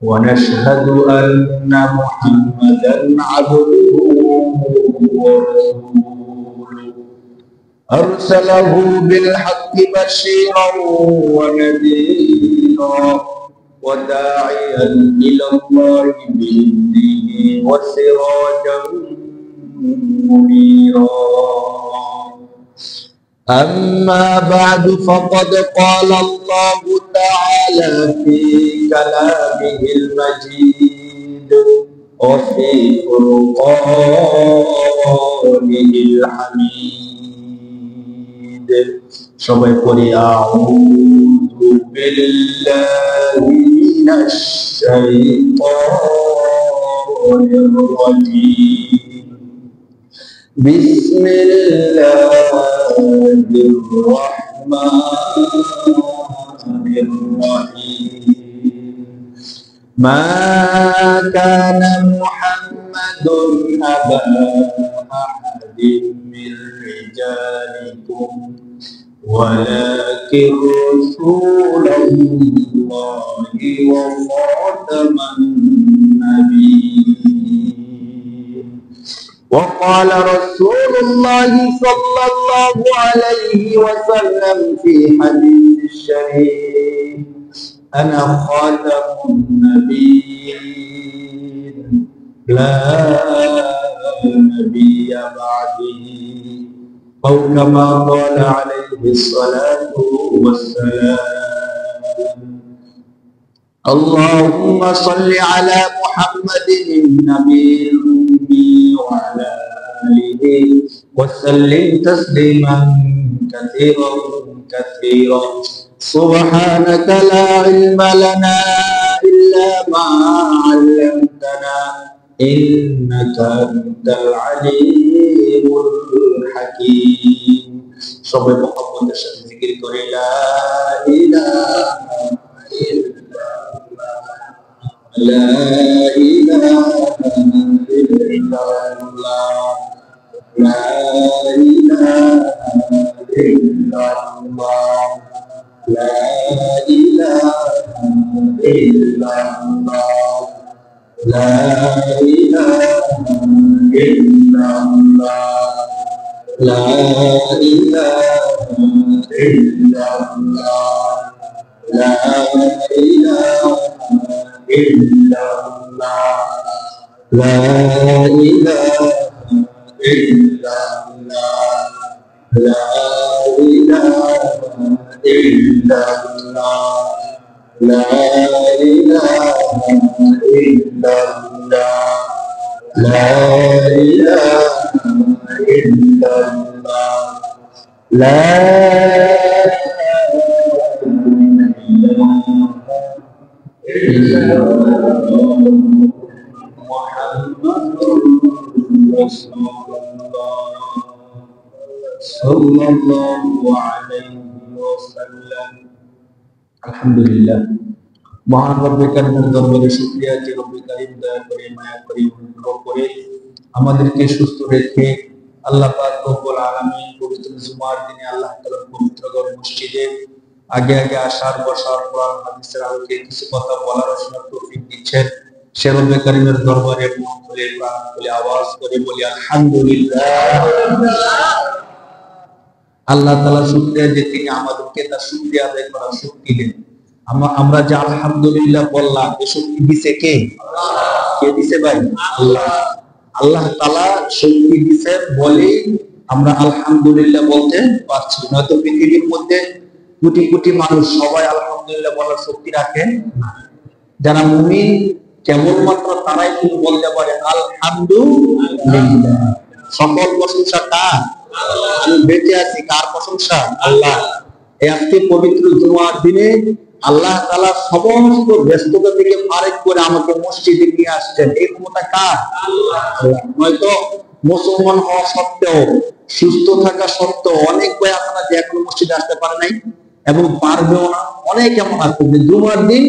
ونشهد أن محمدا عبده ورسوله أرسله بالحق بشيرا ونذيرا وداعيا إلى الله بإذنه وسراجا منيرا. أما بعد فقد قال الله تعالى في كلامه المجيد وفي فرقانه الحميد. সবাই পড়ি আউযু বিল্লাহি মিনাশ শাইতানির রাজীম। বিসমিল্লাহির রাহমানির রাহিম। মা কানা মুহাম্মাদুন আবা আহাদিন মির রিজালিকুম ولكن رسول الله وخاتم النبيين. وقال رسول الله صلى الله عليه وسلم في حديث الشريف أنا خاتم النبيين لا نبي بعدي أو كما قال عليه الصلاة والسلام. اللهم صل على محمد النبي الأمي وعلى آله وسلم تسليما كثيرا كثيرا. سبحانك لا علم لنا إلا ما علمتنا إنك أنت العليم الحكيم. সবাই মুহাম্মদের সাথে জিকির করে লা ইলাহা ইল্লাল্লাহ লা ইলাহা ইল্লাল্লাহ লা ইলাহা ইল্লাল্লাহ লা ইলাহা ইল্লাল্লাহ لا إله إلا الله لا إله إلا الله لا إله إلا الله لا إله إلا الله لا إله إلا الله لا إله إلا الله لا إله إلا الله لا إله إلا الله محمد رسول الله صلى الله عليه وسلم. আলহামদুলিল্লাহ। মহান রব্বে কারিমের দরবারে শুকরিয়া যে রব্বে কারিম দয়া করে মায়া করে অনুগ্রহ করে আমাদেরকে সুস্থ রেখে আল্লাহ পাক রব্বুল আলামিন পবিত্র জুমার দিনে আল্লাহ তাআলার পবিত্র ঘর মসজিদে আগে আগে আসার বসার কোরআন হাদিসের আলোকে কিছু কথা বলার শোনার তৌফিক দিচ্ছেন। সে রব্বে কারিমের দরবারে মন খুলে প্রাণ খুলে আওয়াজ করে বলি আলহামদুলিল্লাহ। আল্লাহ তাআলা শুকরিয়া যে তিনি আমাদেরকে তার শুকরিয়া আদায় করার শক্তি দেন। আমরা যে আলহামদুলিল্লাহ বললাম এই শক্তি দিছে কে? কে দিছে ভাই? আল্লাহ। আল্লাহ তাআলা শক্তি দিয়েছেন বলে আমরা আলহামদুলিল্লাহ বলতে পারছি। নয়তো পৃথিবীর মধ্যে কোটি কোটি মানুষ সবাই আলহামদুলিল্লাহ বলার শক্তি রাখেন না। যারা মুমিন কেবলমাত্র তারাই কিন্তু বলতে পারে আলহামদুলিল্লাহ। সকল প্রশংসা কার? আমি বেঁচে আছি কার প্রশংসা? আল্লাহ। এই আজকে পবিত্র জুমার দিনে আল্লাহ তাআলা সমস্ত ব্যস্ততা থেকে ফারেক করে আমাকে মসজিদে নিয়ে আসছেন, এই ক্ষমতা কার? আল্লাহ। নয়তো মুসলমান হওয়া সত্ত্বেও, সুস্থ থাকা সত্ত্বেও অনেক ভাই আপনারা যে এখনো মসজিদে আসতে পারে নাই এবং পারবেও না। অনেক এমন আছে যে জুমার দিন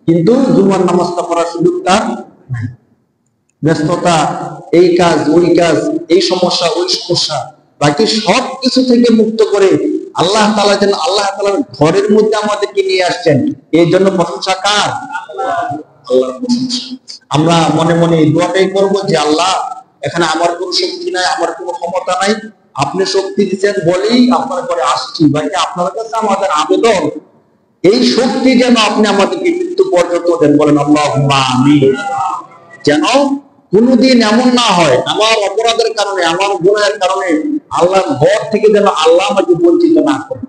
কিন্তু জুমার নামাজটা পড়ার সুযোগটা নাই। ব্যস্ততা, এই কাজ ওই কাজ, এই সমস্যা ওই সমস্যা, বাকি সব কিছু থেকে মুক্ত করে আল্লাহ তাআলা যেন আল্লাহ তাআলার ঘরের মধ্যে আমাদেরকে নিয়ে আসছেন, এই জন্য প্রশংসা কার? আল্লাহর প্রশংসা। আমরা মনে মনে এই দোয়াটাই করবো যে আল্লাহ, এখানে আমার কোনো শক্তি নাই, আমার কোনো ক্ষমতা নাই, আপনি শক্তি দিচ্ছেন বলেই আপনার ঘরে আসছি। ভাই আপনার কাছে আমাদের আবেদন, এই শক্তি যেন আপনি আমাদেরকে মৃত্যু পর্যন্ত দেন। বলেন আল্লাহুম্মা আমিন। যেন কোনদিন এমন না হয় আমার অপরাধের কারণে, আমার গুনাহের কারণে আল্লাহর ঘর থেকে যেন আল্লাহ আমাকে বঞ্চিত না করে।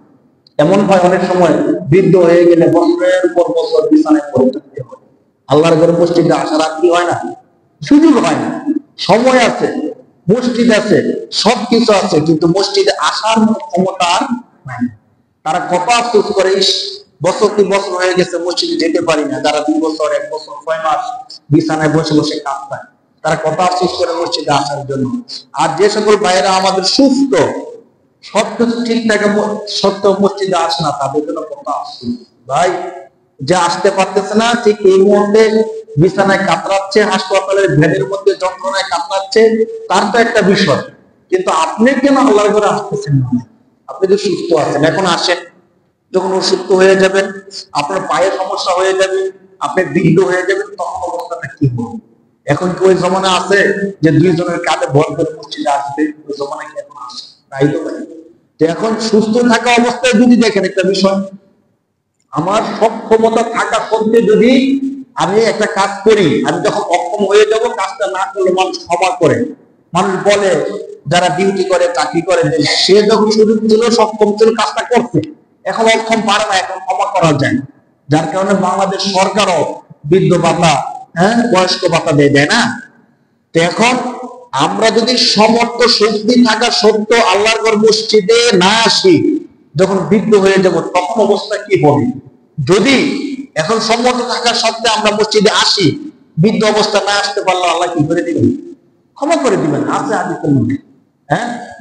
এমন হয় অনেক সময় বৃদ্ধ হয়ে গেলে বছরের পর বছর বিছানায় পড়ে থাকতে হয়, আল্লাহর ঘরে মসজিদে আসার আর কি হয় না, সুযোগ হয় না। সময় আছে, মসজিদ আছে, সবকিছু আছে, কিন্তু মসজিদে আসার ক্ষমতা আর নাই। তারা কত আফসোস করে, বছর কি বছর হয়ে গেছে মসজিদে যেতে পারি না। যারা 2 বছর 1 বছর 6 মাস বিছানায় বসে বসে কাঁদতায়, তারা কত আফসোস করে মসজিদে আসার জন্য। আর যে সকল ভাইয়েরা আমাদের সুস্থ, সবকিছু ঠিক থাকে সত্য মসজিদে আসে না, তাদের জন্য কত আফসোস। ভাই যে আসতে পারতেছে না, ঠিক এই মুহূর্তে বিছানায় কাতরাচ্ছে, হাসপাতালের বেডের মধ্যে যন্ত্রণায় কাতরাচ্ছে, তার তো একটা বিষয়। কিন্তু আপনি কেন আল্লাহর ঘরে আসতেছেন না? আপনি তো সুস্থ আছেন, এখন আসেন। যখন অসুস্থ হয়ে যাবেন, আপনার পায়ে সমস্যা হয়ে যাবে, আপনি বৃদ্ধ হয়ে যাবেন, তখন অবস্থাটা কি হবে? এখন কি ওই জমানা আছে যে 2 জনের কাঁধে ভর করে মসজিদে আসবে? ওই জমানা কি এখন আসে? তাই তো ভাই। তো এখন সুস্থ থাকা অবস্থায় যদি দেখেন একটা বিষয়, আমার সক্ষমতা থাকা সত্ত্বে যদি আমি একটা কাজ করি, আমি যখন অক্ষম হয়ে যাব, কাজটা না করলে মানুষ ক্ষমা করে। মানুষ বলে, যারা ডিউটি করে, চাকরি করে, সে যখন সুযোগ ছিল, সক্ষম ছিল, কাজটা করছে, এখন অক্ষম পারে না, এখন ক্ষমা করা যায়। যার কারণে বাংলাদেশ সরকারও বৃদ্ধ ভাতা, বয়স্ক ভাতা দেয় না। তো এখন আমরা যদি সমর্থ শক্তি থাকা সত্ত্বেও আল্লাহর ঘর মসজিদে না আসি, যখন বৃদ্ধ হয়ে যাব, তখন অবস্থা কি হবে? যদি এখন সমর্থ থাকা সত্ত্বেও আমরা মসজিদে আসি, বৃদ্ধ অবস্থা না আসতে পারলে আল্লাহ কি করে দিবেন? ক্ষমা করে দিবেন। আছে হাদিসের মধ্যে,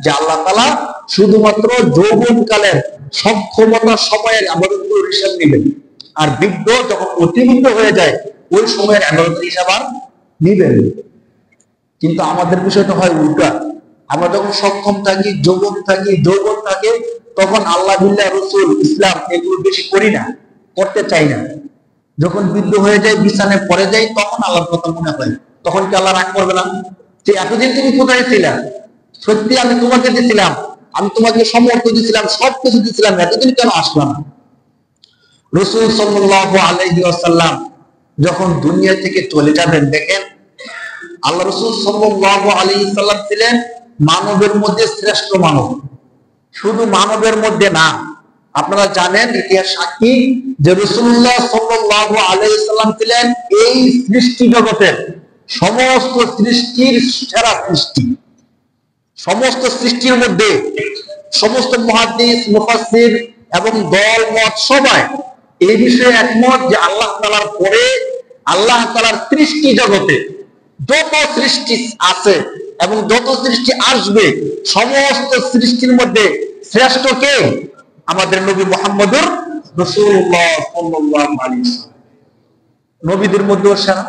যে আল্লাহ তাআলা শুধুমাত্র যৌবনকালের সক্ষমতা সময়ের আবাদতের হিসাব নেবেন, আর বৃদ্ধ যখন অতিরিক্ত হয়ে যায়, ওই সময়ের আবাদতের হিসাব আর নিবেন। কিন্তু আমাদের বিষয়টা হয় উল্টা। আমরা যখন সক্ষম থাকি, যৌবন থাকি, যৌবন থাকে, তখন আল্লাহ বিল্লাহ, রসুল, ইসলাম এগুলো বেশি করি না, করতে চাই না। যখন বৃদ্ধ হয়ে যায়, বিছানায় পড়ে যায়, তখন আল্লাহর কথা মনে হয়। তখন কি আল্লাহ রাগ করবে না? যে এতদিন তুমি কোথায় ছিলা? সত্যি আমি তোমাকে দিয়েছিলাম, আমি তোমাকে সমর্থ দিয়েছিলাম, সবকিছু দিয়েছিলাম, এতদিন কেন আসলো না? রাসূল সাল্লাল্লাহু আলাইহি ওয়াসাল্লাম যখন দুনিয়া থেকে চলে যাবেন, দেখেন আল্লাহ রাসূল সাল্লাল্লাহু আলাইহি ওয়াসাল্লাম ছিলেন মানবের মধ্যে শ্রেষ্ঠ মানব। শুধু মানবের মধ্যে না, আপনারা জানেন, ইতিহাস সাক্ষী যে রাসূলুল্লাহ সাল্লাল্লাহু আলাইহি ওয়াসাল্লাম ছিলেন এই সৃষ্টি জগতের সমস্ত সৃষ্টির সেরা সৃষ্টি। সমস্ত সৃষ্টির মধ্যে সমস্ত মুহাদ্দিস, মুফাসসির এবং দল মত সবাই এই বিষয়ে একমত যে আল্লাহ তাআলার পরে, আল্লাহ তাআলার সৃষ্টি জগতে যত সৃষ্টি আছে এবং যত সৃষ্টি আসবে, সমস্ত সৃষ্টির মধ্যে শ্রেষ্ঠ কে? আমাদের নবী মুহাম্মদুর রাসূলুল্লাহ সাল্লাল্লাহু আলাইহি ওয়াসাল্লাম। নবীদের মধ্যেও সেরা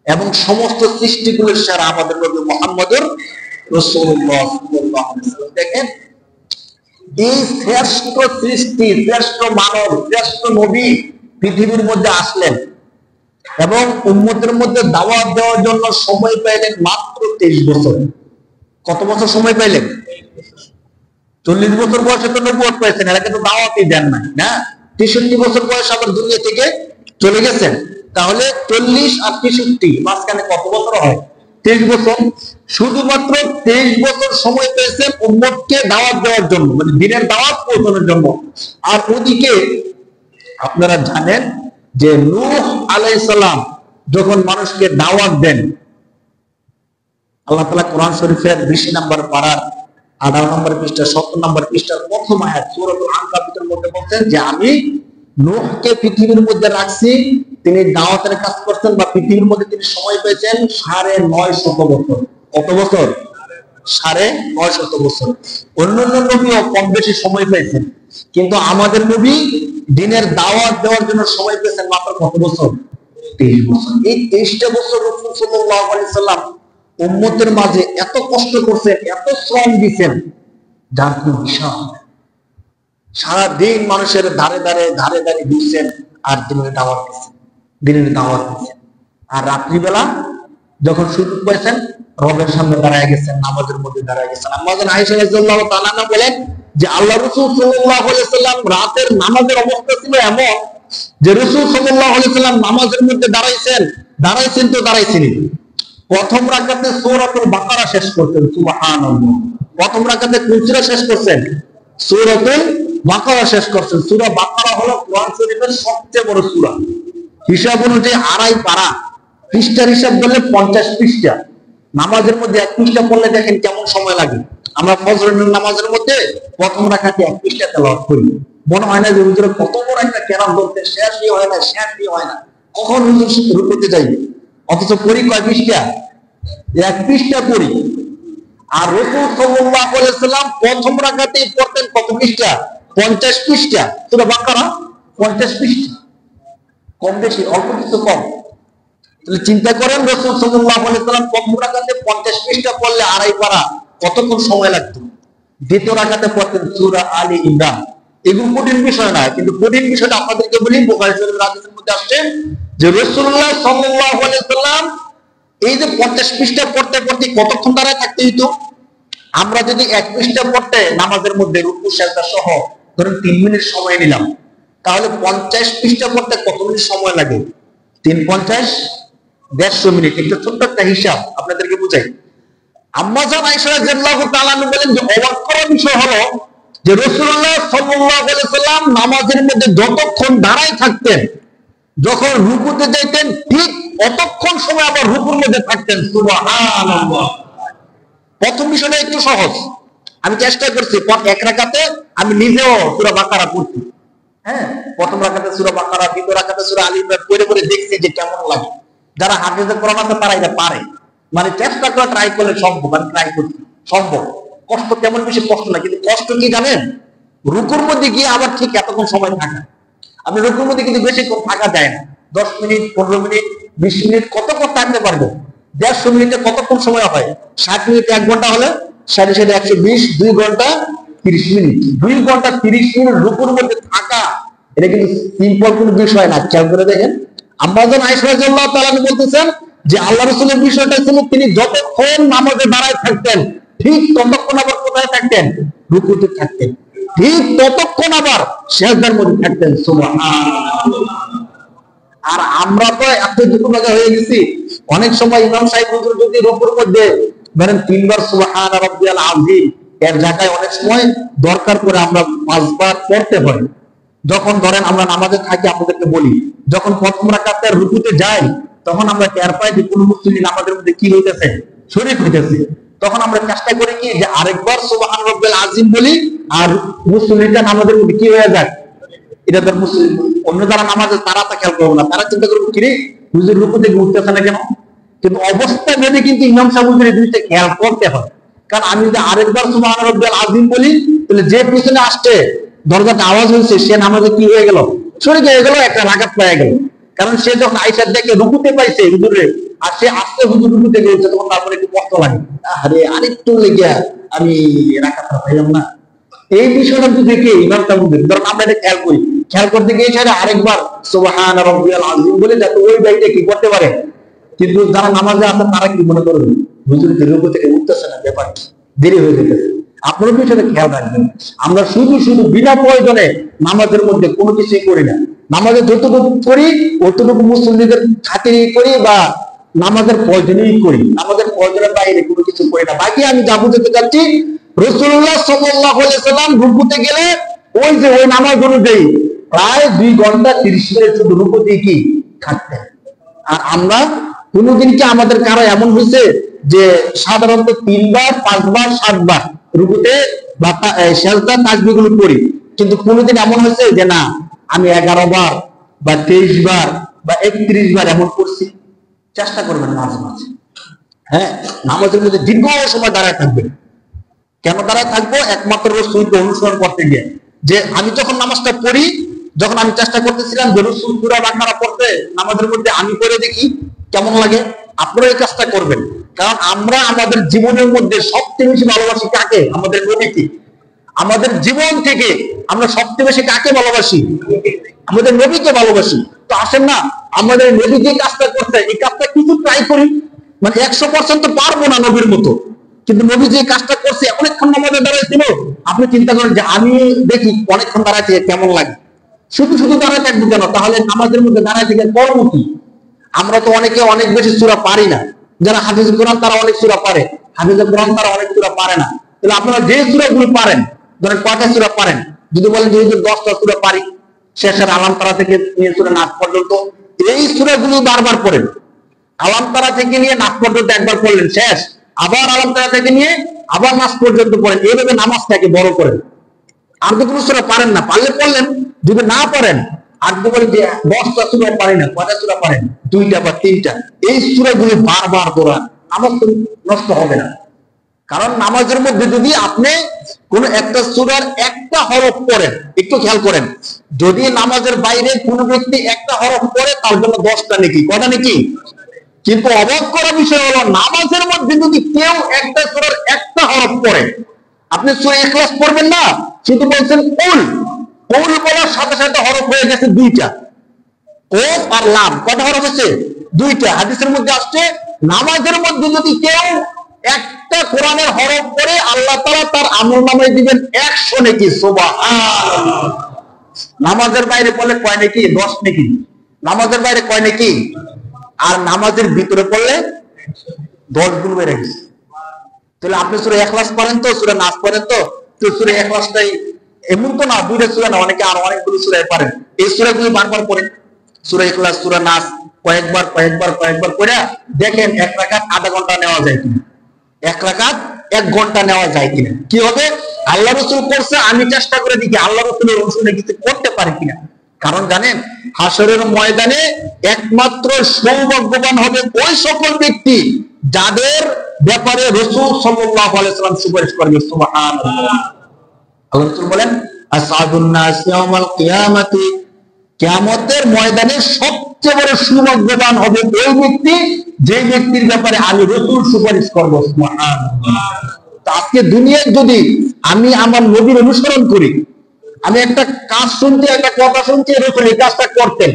এবং সমস্ত সৃষ্টিগুলোর সেরা আমাদের নবী মুহাম্মদুর রাসূলুল্লাহ সাল্লাল্লাহু আলাইহি ওয়াসাল্লাম। দেখেন এই শ্রেষ্ঠ সৃষ্টি, শ্রেষ্ঠ মানব, শ্রেষ্ঠ নবী পৃথিবীর মধ্যে আসলেন এবং উম্মতের মধ্যে দাওয়াত দেওয়ার জন্য সময় পাইলেন মাত্র 23 বছর। কত বছর সময় পাইলেন? 40 বছর বয়সে তো নবুয়ত পেয়েছেন, এরা কিন্তু দাওয়াতই দেন নাই না। 63 বছর বয়স আবার দুনিয়া থেকে চলে গেছেন। তাহলে 40 আর 63 মাঝখানে কত বছর হয়? 23 বছর। শুধুমাত্র 23 বছর সময় পেয়েছেন উম্মতকে দাওয়াত দেওয়ার জন্য, মানে দ্বীনের দাওয়াত পৌঁছানোর জন্য। আর ওদিকে আপনারা জানেন যে নূহ আলাইহিস সালাম যখন মানুষকে দাওয়াত দেন, আল্লাহ তাআলা কোরআন শরীফের 20 নম্বর পারার 18 নম্বর পৃষ্ঠা 70 নম্বর পৃষ্ঠার প্রথম আয়াত সূরাতুল আনকাবুতের মধ্যে বলছেন যে আমি নূহকে পৃথিবীর মধ্যে রাখছি, তিনি দাওয়াতের কাজ করছেন বা পৃথিবীর মধ্যে তিনি সময় পেয়েছেন 950 বছর। কত বছর? 950 বছর। অন্যান্য নবীও কম বেশি সময় পেয়েছেন, কিন্তু আমাদের নবী দ্বীনের দাওয়াত দেওয়ার জন্য সময় পেয়েছেন মাত্র কত বছর? 23 বছর। এই 23টা বছর রাসূল সাল্লাল্লাহু আলাইহি ওয়াসাল্লাম উম্মতের মাঝে এত কষ্ট করছেন, এত শ্রম দিয়েছেন, যার কোনো হিসাব। সারাদিন মানুষের ধারে ধারে ঘুরছেন আর দিনের দাওয়াত দিচ্ছেন, দিনের দাওয়াত দিচ্ছেন। আর রাত্রিবেলা যখন সুযোগ পেয়েছেন রবের সামনে দাঁড়ায় গেছেন, নামাজের মধ্যে দাঁড়ায় গেছেন। আম্মা জান আয়েশা রাদিয়াল্লাহু তাআলা আনহা বলেন যে আল্লাহ রাসূল সাল্লাল্লাহু আলাইহি সাল্লাম রাতের নামাজের অবস্থা ছিল এমন যে রাসূল সাল্লাল্লাহু আলাইহি সাল্লাম নামাজের মধ্যে দাঁড়াইছেন তো দাঁড়াইছেনই। প্রথম রাকাতে সূরাতুল বাকারা শেষ করতেন, সুবহানাল্লাহ। প্রথম রাকাতে কোন সূরা শেষ করছেন? সূরাতুল বাকারা শেষ করছেন। সূরা বাকারা হলো কোরআন শরীফের সবচেয়ে বড় সূরা। হিসাব অনুযায়ী 2.5 পারা, পৃষ্ঠার হিসাব করলে 50 পৃষ্ঠা। নামাজের মধ্যে 1 পৃষ্ঠা পড়লে দেখেন কেমন সময় লাগে। আমরা ফজরের নামাজের মধ্যে প্রথম রাকাতে 1 পৃষ্ঠা তেলাওয়াত করি, মনে হয় না যে হুজুর কত বড় একটা কেরাম বলতে শেষই হয় না, কখন হুজুর রুকুতে যাই, অথচ পড়ি কয় পৃষ্ঠা? 1 পৃষ্ঠা পড়ি। আর রাসূল সাল্লাল্লাহু আলাইহি সাল্লাম প্রথম রাকাতেই পড়তেন কত পৃষ্ঠা? 50 পৃষ্ঠা। সূরা বাকারা 50 পৃষ্ঠা, কম বেশি অল্প কিছু কম। তাহলে চিন্তা করেন রাসূল সাল্লাল্লাহু আলাইহি সাল্লাম প্রথম রাকাতে 50 পৃষ্ঠা পড়লে 2.5 পারা, কতক্ষণ সময় লাগতো? দ্বিতীয় রাকাতে পড়তেন সূরা আলী ইমরান। এগুলো কঠিন বিষয় না, কিন্তু কঠিন বিষয়টা আপনাদেরকে বলি। বুখারী শরীফের হাদিসের মধ্যে আসছে যে রাসূলুল্লাহ সাল্লাল্লাহু আলাইহি সাল্লাম এই যে 50 পৃষ্ঠা পড়তে কতক্ষণ দাঁড়ায় থাকতে হইতো? আমরা যদি 1 পৃষ্ঠা পড়তে নামাজের মধ্যে রুকু সিজদা সহ ধরেন 3 মিনিট সময় নিলাম, তাহলে 50 পৃষ্ঠা পড়তে কত মিনিট সময় লাগে? 3 50 150 মিনিট। একটা ছোট্ট একটা হিসাব আপনাদেরকে বুঝাই। আম্মা জান আয়েশা রাদিয়াল্লাহু তাআলা আনহা বলেন যে অবাক করার বিষয় হলো যে রাসূলুল্লাহ সাল্লাল্লাহু আলাইহি সাল্লাম নামাজের মধ্যে যতক্ষণ দাঁড়ায় থাকতেন, যখন রুকুতে যাইতেন ঠিক অতক্ষণ সময় আবার রুকুর মধ্যে থাকতেন। সুবহানাল্লাহ। প্রথম বিষয়টা একটু সহজ, আমি চেষ্টা করছি। এক রাকাতে আমি নিজেও সূরা বাকারা পড়ছি। হ্যাঁ, প্রথম রাকাতে সূরা বাকারা, দ্বিতীয় রাকাতে সূরা আলী ইমরান পড়ে দেখছি যে কেমন লাগে। যারা হাফেজে কোরআন আছে তারা এটা পারে, মানে চেষ্টা করে ট্রাই করলে সম্ভব। আমি ট্রাই করছি, সম্ভব। কষ্ট তেমন বেশি কষ্ট না, কিন্তু কষ্ট কি জানেন? রুকুর মধ্যে গিয়ে আবার ঠিক এতক্ষণ সময় থাকা। আপনি রুকুর মধ্যে কিন্তু বেশিক্ষণ থাকা যায় না। 10 মিনিট, 15 মিনিট, 20 মিনিট কতক্ষণ থাকতে পারবে? 150 মিনিটে কতক্ষণ সময় হয়? 60 মিনিট 1 ঘন্টা হলে 60 120, 2 ঘন্টা 30 মিনিট। 2 ঘন্টা 30 মিনিট রুকুর মধ্যে থাকা, এটা কিন্তু সিম্পল কোনো বিষয় না। খেয়াল করে দেখেন, আম্মা জান আয়েশা রাদিয়াল্লাহু তাআলা বলতেছেন যে আল্লাহ রাসূলের বিষয়টা ছিল তিনি যতক্ষণ নামাজে দাঁড়ায় থাকতেন ঠিক ততক্ষণ আবার কোথায় থাকতেন? রুকুতে থাকতেন। ঠিক ততক্ষণ আবার সিজদার মধ্যে থাকতেন। সুবহানাল্লাহ। আর আমরা তো এত দুঃখভাগা হয়ে গেছি, অনেক সময় ইমাম সাহেব হুজুর যদি রুকুর মধ্যে ধরেন 3 বার সুবহান রাব্বিয়াল আযীম এর জায়গায় অনেক সময় দরকার করে আমরা 5 বার পড়তে হয়। যখন ধরেন আমরা নামাজে থাকি, আপনাদেরকে বলি, যখন প্রথম রাকাতে রুকুতে যাই তখন আমরা টের পাই যে কোন মুসল্লি নামাজের মধ্যে কি হইতেছে? শরীক হইতেছে। তখন আমরা চেষ্টা করি কি যে আরেকবার সুবহান রাব্বিয়াল আযীম বলি, আর মুসল্লিটা নামাজের মধ্যে কি হয়ে যায়? এটা তার মুসলিম। অন্য যারা নামাজে তারা তা খেয়াল করবো না, তারা চিন্তা করবো কিরে হুজুর রুকু থেকে উঠতেছে না কেন? কিন্তু অবস্থা ভেবে কিন্তু ইমাম সাহেব হুজুরের জিনিসটা খেয়াল করতে হয়। কারণ আমি যদি আরেকবার সুবহান রাব্বিয়াল আযীম বলি, তাহলে যে পিছনে আসছে দরজাটা আওয়াজ হয়েছে সে নামাজে কি হয়ে গেল? শরীক হয়ে গেল, একটা রাকাত পেয়ে গেল। কারণ সে যখন আয়েশা দেখে রুকুতে পাইছে হুজুরে, আর সে আস্তে হুজুর রুকুতে গেছে, তখন তারপরে একটু কষ্ট লাগে, আরে আরেকটু লেগে আমি রাকাতটা পাইলাম না। এই বিষয়টা দেখে ইমাম সাহেব ধরুন আমরা এটা খেয়াল করতে গিয়ে সেটা আরেকবার সুবহান রাব্বিয়াল আযীম বলে যাতে ওই ব্যক্তি কি করতে পারে। কিন্তু যারা নামাজে আছে তারা কি মনে করবে? হুজুর রুকু থেকে উঠতেছে না, ব্যাপার দেরি হয়ে যেতেছে। আপনারা বিষয়টা খেয়াল রাখবেন। আমরা শুধু বিনা প্রয়োজনে নামাজের মধ্যে কোনো কিছুই করি না। নামাজে যতটুকু করি অতটুকু মুসল্লিদের খাতিরেই করি বা নামাজের প্রয়োজনেই করি, নামাজের প্রয়োজনের বাইরে কোনো কিছু করি না। বাকি আমি যা বুঝতে চাচ্ছি, রাসূলুল্লাহ সাল্লাল্লাহু আলাইহি সাল্লাম রুকুতে গেলে ওই নামাজ অনুযায়ী প্রায় 2 ঘন্টা 30 মিনিট শুধু রুকুতে কি থাকতেন। আর আমরা কোনদিন কি আমাদের কারো এমন হয়েছে যে সাধারণত 3 বার 5 বার 7 বার রুকুতে বা সিজদা তাসবিহগুলো পড়ি, কিন্তু কোনদিন এমন হয়েছে যে না আমি 11 বার বা 23 বার বা 31 বার এমন করছি? চেষ্টা করবেন মাঝে মাঝে। হ্যাঁ, নামাজের মধ্যে দীর্ঘ সময় দাঁড়ায় থাকবেন। কেন দাঁড়ায় থাকবো? একমাত্র রাসূলকে অনুসরণ করতে গিয়ে। যে আমি যখন নামাজটা পড়ি, যখন আমি চেষ্টা করতেছিলাম যে রাসূল সূরা বাকারা পড়তে নামাজের মধ্যে আমি পড়ে দেখি কেমন লাগে, আপনারা এই কাজটা করবেন। কারণ আমরা আমাদের জীবনের মধ্যে সবচেয়ে বেশি ভালোবাসি কাকে? আমাদের নবীকে। আমাদের জীবন থেকে আমরা সবচেয়ে বেশি কাকে ভালোবাসি? আমাদের নবীকে ভালোবাসি। তো আসেন না, আমাদের নবী যে কাজটা করছে এই কাজটা কিছু ট্রাই করি। মানে 100% তো পারবো না নবীর মতো, কিন্তু নবী যে কাজটা করছে অনেকক্ষণ নামাজে দাঁড়াইছিল, আপনি চিন্তা করেন যে আমি দেখি অনেকক্ষণ দাঁড়াইছে কেমন লাগে। শুধু শুধু দাঁড়ায় থাকবো কেন? তাহলে নামাজের মধ্যে দাঁড়ায় থেকে কর্ম কি? আমরা তো অনেকে অনেক বেশি সূরা পারি না। যারা হাফিজ কোরআন তারা অনেক সূরা পারে, হাফিজ কোরআন তারা অনেক সূরা পারে না। তাহলে আপনারা যে সূরাগুলো পারেন, ধরেন কয়টা সূরা পারেন? যদি বলেন যে 10টা সূরা পারি, শেষের আলাম তারা থেকে নিয়ে সূরা নাস পর্যন্ত এই সূরাগুলো বারবার পড়েন। আলাম তারা থেকে নিয়ে নাস পর্যন্ত একবার পড়লেন, শেষ। আবার আলাম তারা থেকে নিয়ে আবার নাস পর্যন্ত পড়েন। এইভাবে নামাজটাকে বড় করেন। আর তো কোনো সূরা পারেন না, পারলে পড়লেন। যদি না পারেন, আর যদি বলেন যে 10টা সূরা পারি না, কয়টা সূরা পারেন? 2টা বা 3টা। এই সূরাগুলি বারবার দৌড়ান, নামাজ তো নষ্ট হবে না। কারণ নামাজের মধ্যে যদি আপনি কোন একটা সূরার একটা হরফ পড়েন, একটু খেয়াল করেন, যদি নামাজের বাইরে কোন ব্যক্তি একটা হরফ পড়ে তার জন্য 10টা নেকি, কয়টা নেকি? কিন্তু অবাক করার বিষয় হলো নামাজের মধ্যে যদি কেউ একটা সূরার একটা হরফ পড়ে, আপনি সূরা ইখলাস পড়বেন না, শুধু বলছেন কুল, কুল বলার সাথে সাথে হরফ হয়ে গেছে 2টা। কোফ আর লাম, কয়টা হরফ আছে? 2টা। হাদিসের মধ্যে আসছে নামাজের মধ্যে যদি কেউ একটা কোরআনের হরফ পড়ে আল্লাহ তাআলা তার আমলনামায় দিবেন 100 নেকি। সুবহানাল্লাহ। নামাজের বাইরে পড়লে কয় নেকি? 10 নেকি। নামাজের বাইরে কয় নেকি? আর নামাজের ভিতরে পড়লে 10 গুণ বেড়ে গেছে। তাহলে আপনি সূরা ইখলাস পড়েন তো, সূরা নাস পড়েন তো। তো সূরা ইখলাসটাই এমন তো না 2টা সূরা না, অনেকে আর অনেকগুলো সূরা পারেন। এই সূরাগুলো বারবার পড়েন, সূরা ইখলাস, সূরা নাস কয়েকবার পড়ে দেখেন এক রাকাত আধা ঘন্টা নেওয়া যায় কিনা, এক রাকাত 1 ঘন্টা নেওয়া যায় কিনা। কি হবে? আল্লাহ রাসূল করছে, আমি চেষ্টা করে দেখি আল্লাহ রাসূলের অনুসরণে কিছু করতে পারি কিনা। কারণ জানেন, হাসরের ময়দানে একমাত্র সৌভাগ্যবান হবে ওই সকল ব্যক্তি যাদের ব্যাপারে রাসূল সাল্লাল্লাহু আলাইহি ওয়াসাল্লাম সুপারিশ করবে। সুবহানাল্লাহ। আল্লাহ রাসূল বলেন, আসহাবুন নাস ইয়াউমাল কিয়ামাতি, কিয়ামতের ময়দানে সবচেয়ে বড় সৌভাগ্যবান হবে ওই ব্যক্তি যে ব্যক্তির ব্যাপারে আমি রাসূল সুপারিশ করব। সুবহানাল্লাহ। তো আজকে দুনিয়ায় যদি আমি আমার নবীর অনুসরণ করি, আমি একটা কাজ শুনতে, একটা কথা শুনতে, রাসূল এই কাজটা করতেন,